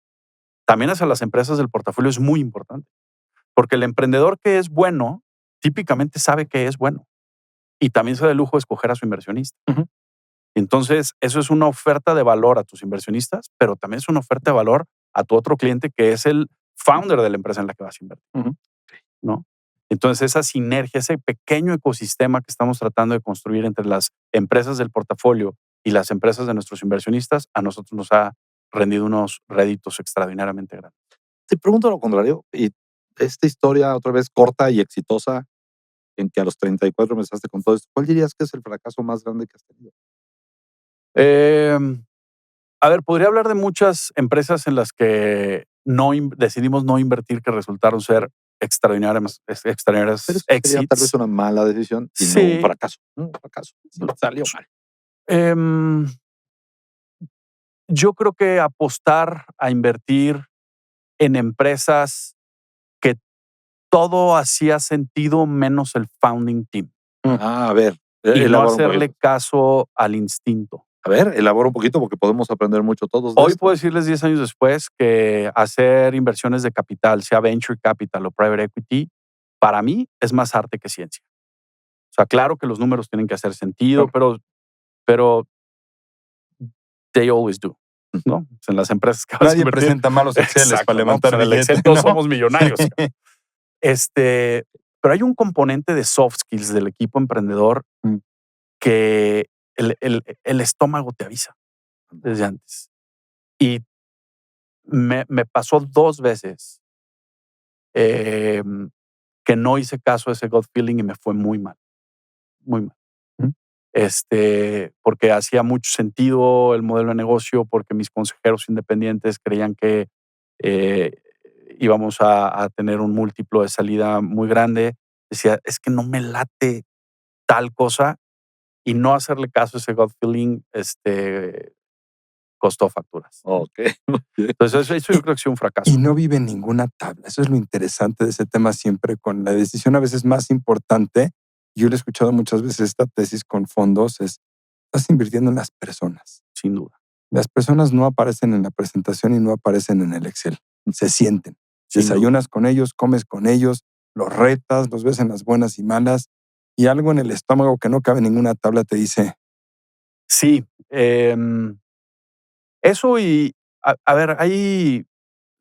también hacia las empresas del portafolio es muy importante. Porque el emprendedor que es bueno, típicamente sabe que es bueno. Y también se da el lujo de escoger a su inversionista. Entonces, eso es una oferta de valor a tus inversionistas, pero también es una oferta de valor a tu otro cliente que es el founder de la empresa en la que vas a invertir, ¿no? Entonces, esa sinergia, ese pequeño ecosistema que estamos tratando de construir entre las empresas del portafolio y las empresas de nuestros inversionistas, a nosotros nos ha rendido unos réditos extraordinariamente grandes. Te pregunto lo contrario, y esta historia otra vez corta y exitosa, en que a los 34 empezaste con todo esto, ¿cuál dirías que es el fracaso más grande que has tenido? A ver, podría hablar de muchas empresas en las que decidimos no invertir, que resultaron ser extraordinarias Pero eso sería tal vez exits. una mala decisión y no un Sí. fracaso. Un fracaso. Sí, salió mal. Em, yo creo que apostar a invertir en empresas que todo hacía sentido menos el founding team A ver, y no elabora un hacerle poquito. caso al instinto. A ver, elabora un poquito porque podemos aprender mucho todos de Hoy esto. puedo decirles 10 años después que hacer inversiones de capital, sea venture capital o private equity, para mí es más arte que ciencia. O sea, claro que los números tienen que hacer sentido, pero they always do, ¿no? O sea, en las empresas que vas a Nadie invertir. presenta malos Exceles Exacto, para ¿no? levantar Pues en el billete, Excel todos ¿no? somos millonarios. Pero hay un componente de soft skills del equipo emprendedor que el estómago te avisa desde antes. Y me pasó 2 veces que no hice caso a ese gut feeling y me fue muy mal, muy mal. Porque hacía mucho sentido el modelo de negocio, porque mis consejeros independientes creían que eh, íbamos a tener un múltiplo de salida muy grande. Decía, es que no me late tal cosa, y no hacerle caso a ese gut feeling costó facturas. Ok. Entonces, eso yo creo que sí un fracaso. Y no vive en ninguna tabla. Eso es lo interesante de ese tema siempre, con la decisión a veces más importante. Yo lo he escuchado muchas veces, esta tesis con fondos es, estás invirtiendo en las personas. Sin duda. Las personas no aparecen en la presentación y no aparecen en el Excel. Se sienten. Sin Desayunas con ellos, comes con ellos, los retas, los ves en las buenas y malas, y algo en el estómago que no cabe en ninguna tabla te dice, Sí. Eso y, a ver,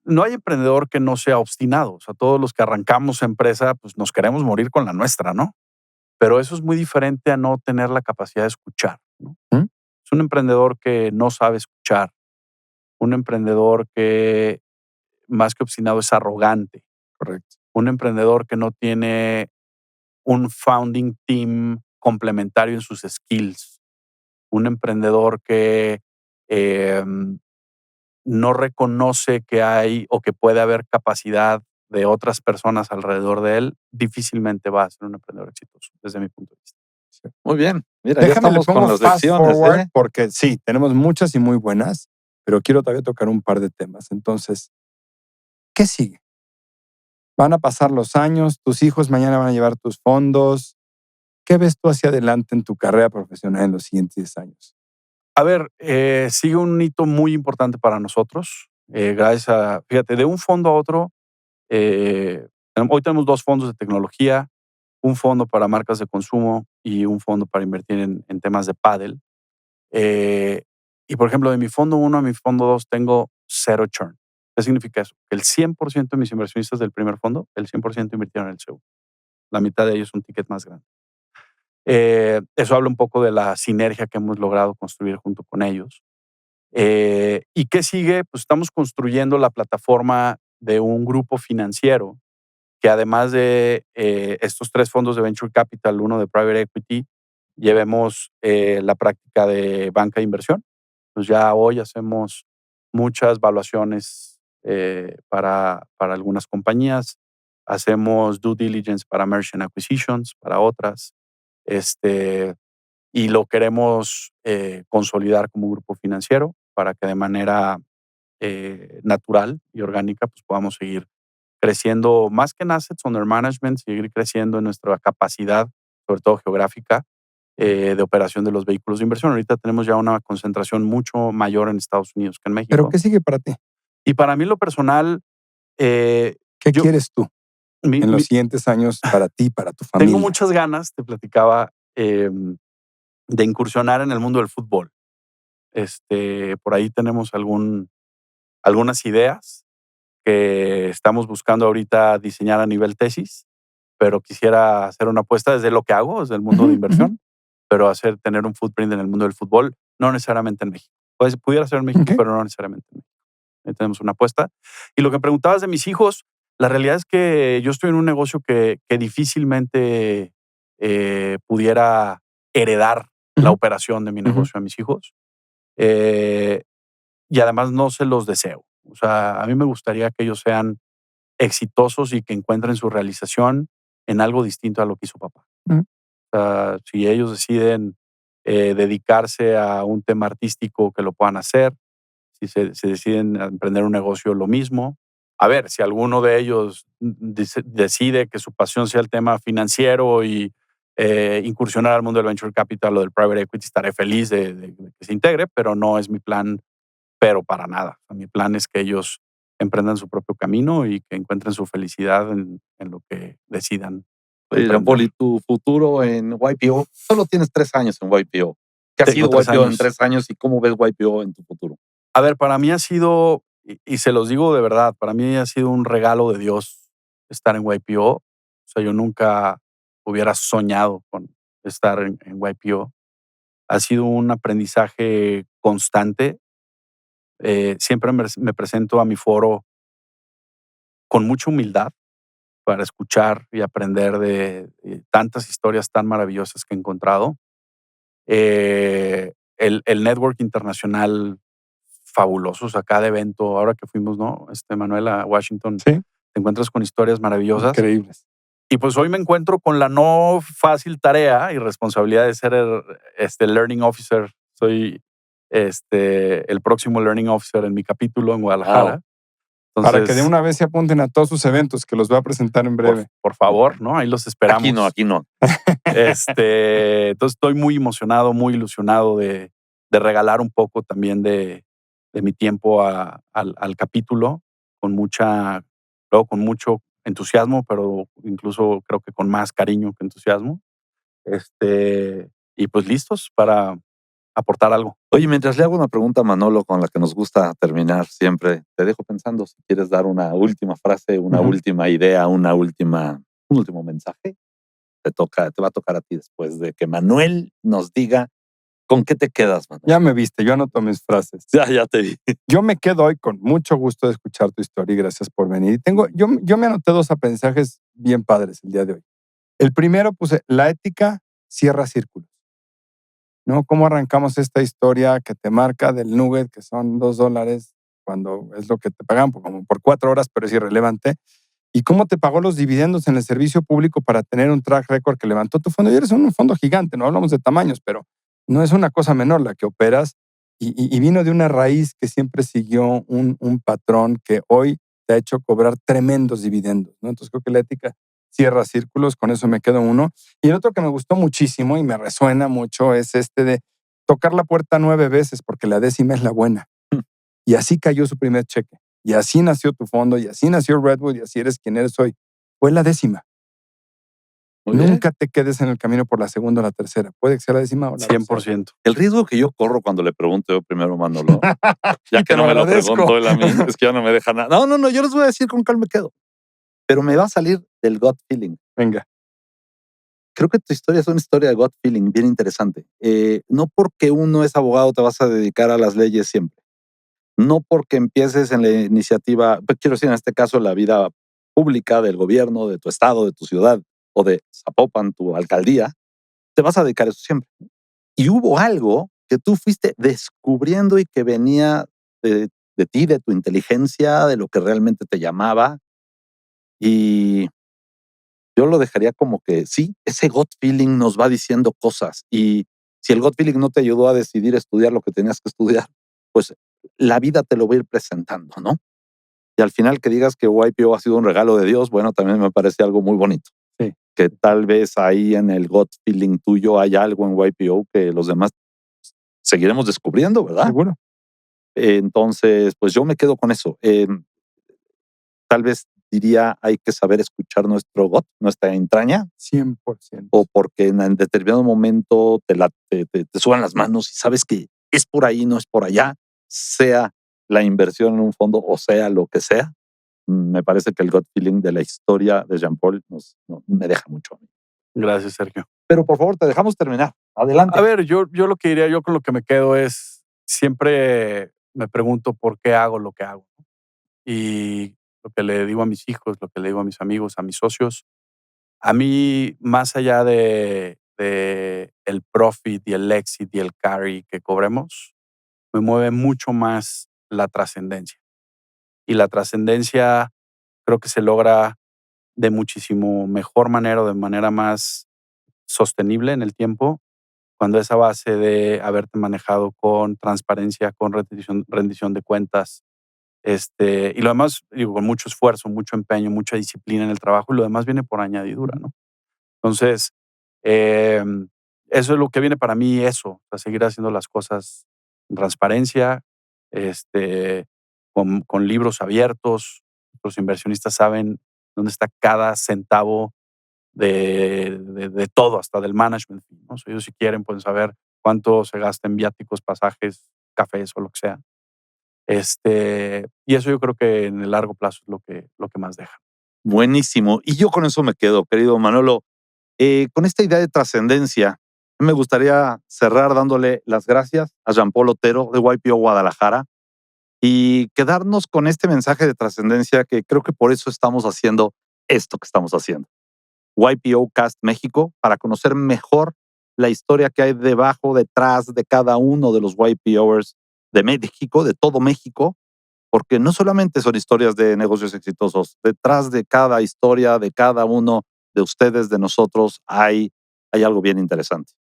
no hay emprendedor que no sea obstinado. O sea, todos los que arrancamos empresa, pues nos queremos morir con la nuestra, ¿no? Pero eso es muy diferente a no tener la capacidad de escuchar, ¿no? Es un emprendedor que no sabe escuchar. Un emprendedor que, más que obstinado, es arrogante. correcto. Un emprendedor que no tiene un founding team complementario en sus skills. Un emprendedor que no reconoce que hay o que puede haber capacidad de otras personas alrededor de él, difícilmente va a ser un emprendedor exitoso, desde mi punto de vista. Muy bien. Mira, ya Déjame, le estamos con pongo las fast lecciones. forward, porque sí, tenemos muchas y muy buenas, pero quiero todavía tocar un par de temas. Entonces, ¿qué sigue? Van a pasar los años, tus hijos mañana van a llevar tus fondos. ¿Qué ves tú hacia adelante en tu carrera profesional en los siguientes 10 años? A ver, sigue un hito muy importante para nosotros. Gracias a, fíjate, de un fondo a otro, hoy tenemos 2 fondos de tecnología, un fondo para marcas de consumo y un fondo para invertir en temas de pádel. Y por ejemplo, de mi fondo 1 a mi fondo 2 tengo 0 churn. ¿Qué significa eso? Que el 100% de mis inversionistas del primer fondo, el 100% invirtieron en el segundo. La mitad de ellos un ticket más grande. Eso habla un poco de la sinergia que hemos logrado construir junto con ellos. ¿Y qué sigue? Pues estamos construyendo la plataforma de un grupo financiero que, además de estos 3 fondos de Venture Capital, uno de Private Equity, llevemos la práctica de banca de inversión. Pues ya hoy hacemos muchas valuaciones para algunas compañías. Hacemos due diligence para merchant acquisitions, para otras. Y lo queremos consolidar como un grupo financiero para que de manera natural y orgánica pues podamos seguir creciendo más que en assets under management, seguir creciendo en nuestra capacidad, sobre todo geográfica, de operación de los vehículos de inversión. Ahorita tenemos ya una concentración mucho mayor en Estados Unidos que en México. ¿Pero qué sigue para ti? Y para mí lo personal, ¿Qué quieres tú en los siguientes años para ti, para tu familia? Tengo muchas ganas, te platicaba, de incursionar en el mundo del fútbol. Por ahí tenemos algunas ideas que estamos buscando ahorita diseñar a nivel tesis, pero quisiera hacer una apuesta desde lo que hago, desde el mundo de inversión, pero tener un footprint en el mundo del fútbol, no necesariamente en México. Pues pudiera ser en México, pero no necesariamente en México. Ahí tenemos una apuesta. Y lo que preguntabas de mis hijos, la realidad es que yo estoy en un negocio que difícilmente pudiera heredar la operación de mi negocio a mis hijos. Y además no se los deseo. O sea, a mí me gustaría que ellos sean exitosos y que encuentren su realización en algo distinto a lo que hizo papá. O sea, si ellos deciden dedicarse a un tema artístico, que lo puedan hacer. Si se deciden a emprender un negocio, lo mismo. A ver, si alguno de ellos decide que su pasión sea el tema financiero y incursionar al mundo del venture capital o del private equity, estaré feliz de que se integre, pero no es mi plan, pero para nada. O sea, mi plan es que ellos emprendan su propio camino y que encuentren su felicidad en lo que decidan. Oye, Jean-Paul, ¿y tu futuro en YPO? Solo tienes 3 años en YPO. ¿Qué ha sido YPO en 3 años y cómo ves YPO en tu futuro? A ver, para mí ha sido, y se los digo de verdad, para mí ha sido un regalo de Dios estar en YPO. O sea, yo nunca hubiera soñado con estar en YPO. Ha sido un aprendizaje constante. Siempre me presento a mi foro con mucha humildad para escuchar y aprender de tantas historias tan maravillosas que he encontrado. El network internacional fabuloso. O sea, cada evento, ahora que fuimos, ¿no? Manuel, a Washington, Sí. te encuentras con historias maravillosas. Increíbles. Y pues hoy me encuentro con la no fácil tarea y responsabilidad de ser el Learning Officer. Soy el próximo Learning Officer en mi capítulo en Guadalajara. Wow. Entonces, para que de una vez se apunten a todos sus eventos, que los voy a presentar en breve. Por favor, ¿no? Ahí los esperamos. Aquí no. Entonces estoy muy emocionado, muy ilusionado de regalar un poco también de mi tiempo al capítulo, con mucho entusiasmo, pero incluso creo que con más cariño que entusiasmo. Y pues listos para aportar algo. Oye, mientras le hago una pregunta a Manolo con la que nos gusta terminar siempre, te dejo pensando si quieres dar una última frase, una última idea, un último mensaje. Te va a tocar a ti después de que Manuel nos diga con qué te quedas, Manuel. Ya me viste, yo anoto mis frases. Ya te vi. Yo me quedo hoy con mucho gusto de escuchar tu historia y gracias por venir. Yo me anoté 2 aprendizajes bien padres el día de hoy. El primero puse, la ética cierra círculos. ¿No? ¿Cómo arrancamos esta historia que te marca del nugget, que son $2 cuando es lo que te pagan como por 4 horas, pero es irrelevante? ¿Y cómo te pagó los dividendos en el servicio público para tener un track record que levantó tu fondo? Y eres un fondo gigante, no hablamos de tamaños, pero no es una cosa menor la que operas y vino de una raíz que siempre siguió un patrón que hoy te ha hecho cobrar tremendos dividendos, ¿no? Entonces creo que la ética cierra círculos, con eso me quedo uno. Y el otro que me gustó muchísimo y me resuena mucho es de tocar la puerta 9 veces porque la 10ª es la buena. Y así cayó su primer cheque. Y así nació tu fondo, y así nació Redwood, y así eres quien eres hoy. Fue la 10ª. Nunca te quedes en el camino por la segunda o la tercera. Puede que sea la 10ª o la 100%. El riesgo que yo corro cuando le pregunto yo primero a Manolo, ya que no me lo preguntó él a mí, es que ya no me deja nada. No, yo les voy a decir con cuál me quedo. Pero me va a salir del gut feeling. Venga. Creo que tu historia es una historia de gut feeling bien interesante. No porque uno es abogado te vas a dedicar a las leyes siempre. No porque empieces en la iniciativa, quiero decir, en este caso, la vida pública del gobierno, de tu estado, de tu ciudad o de Zapopan, tu alcaldía, te vas a dedicar a eso siempre. Y hubo algo que tú fuiste descubriendo y que venía de ti, de tu inteligencia, de lo que realmente te llamaba. Y yo lo dejaría como que sí, ese gut feeling nos va diciendo cosas. Y si el gut feeling no te ayudó a decidir estudiar lo que tenías que estudiar, pues la vida te lo va a ir presentando, ¿no? Y al final que digas que YPO ha sido un regalo de Dios, bueno, también me parece algo muy bonito. Sí. Que tal vez ahí en el gut feeling tuyo hay algo en YPO que los demás seguiremos descubriendo, ¿verdad? Seguro. Entonces, pues yo me quedo con eso. Tal vez diría, hay que saber escuchar nuestro gut, nuestra entraña. 100%. O porque en determinado momento te suban las manos y sabes que es por ahí, no es por allá, sea la inversión en un fondo o sea lo que sea. me parece que el gut feeling de la historia de Jean-Paul me deja mucho a mí. Gracias, Sergio. Pero por favor, te dejamos terminar. Adelante. A ver, yo lo que diría, yo con lo que me quedo es, siempre me pregunto por qué hago lo que hago. Y lo que le digo a mis hijos, lo que le digo a mis amigos, a mis socios, a mí, más allá de el profit y el exit y el carry que cobremos, me mueve mucho más la trascendencia. Y la trascendencia creo que se logra de muchísimo mejor manera o de manera más sostenible en el tiempo, cuando esa base de haberte manejado con transparencia, con rendición de cuentas, y lo demás, digo, con mucho esfuerzo, mucho empeño, mucha disciplina en el trabajo, y lo demás viene por añadidura, ¿no? Entonces, eso es lo que viene para mí, eso, o sea, seguir haciendo las cosas en transparencia, con libros abiertos. Los inversionistas saben dónde está cada centavo de todo, hasta del management fee, ¿no? O sea, ellos, si quieren, pueden saber cuánto se gasta en viáticos, pasajes, cafés o lo que sea. Y eso yo creo que en el largo plazo es lo que más deja. Buenísimo. Y yo con eso me quedo, querido Manolo. Con esta idea de trascendencia, me gustaría cerrar dándole las gracias a Jean-Paul Otero de YPO Guadalajara y quedarnos con este mensaje de trascendencia, que creo que por eso estamos haciendo esto que estamos haciendo. YPO Cast México, para conocer mejor la historia que hay detrás de cada uno de los YPOers de México, de todo México, porque no solamente son historias de negocios exitosos, detrás de cada historia, de cada uno de ustedes, de nosotros, hay algo bien interesante.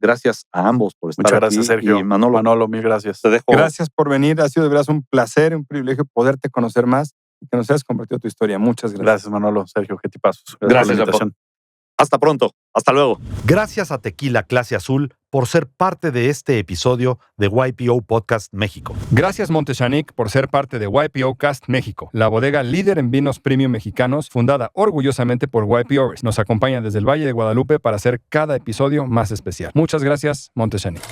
Gracias a ambos por estar aquí. Muchas gracias, Sergio. Y Manolo, mil gracias. Te dejo. Gracias por venir. Ha sido de verdad un placer, un privilegio poderte conocer más y que nos hayas compartido tu historia. Muchas gracias. Gracias, Manolo, Sergio, qué tipazos. Gracias, por la invitación. Hasta pronto. Hasta luego. Gracias a Tequila Clase Azul por ser parte de este episodio de YPO Podcast México. Gracias, Montechanic, por ser parte de YPO Cast México, la bodega líder en vinos premium mexicanos, fundada orgullosamente por YPOers. Nos acompaña desde el Valle de Guadalupe para hacer cada episodio más especial. Muchas gracias, Montechanic.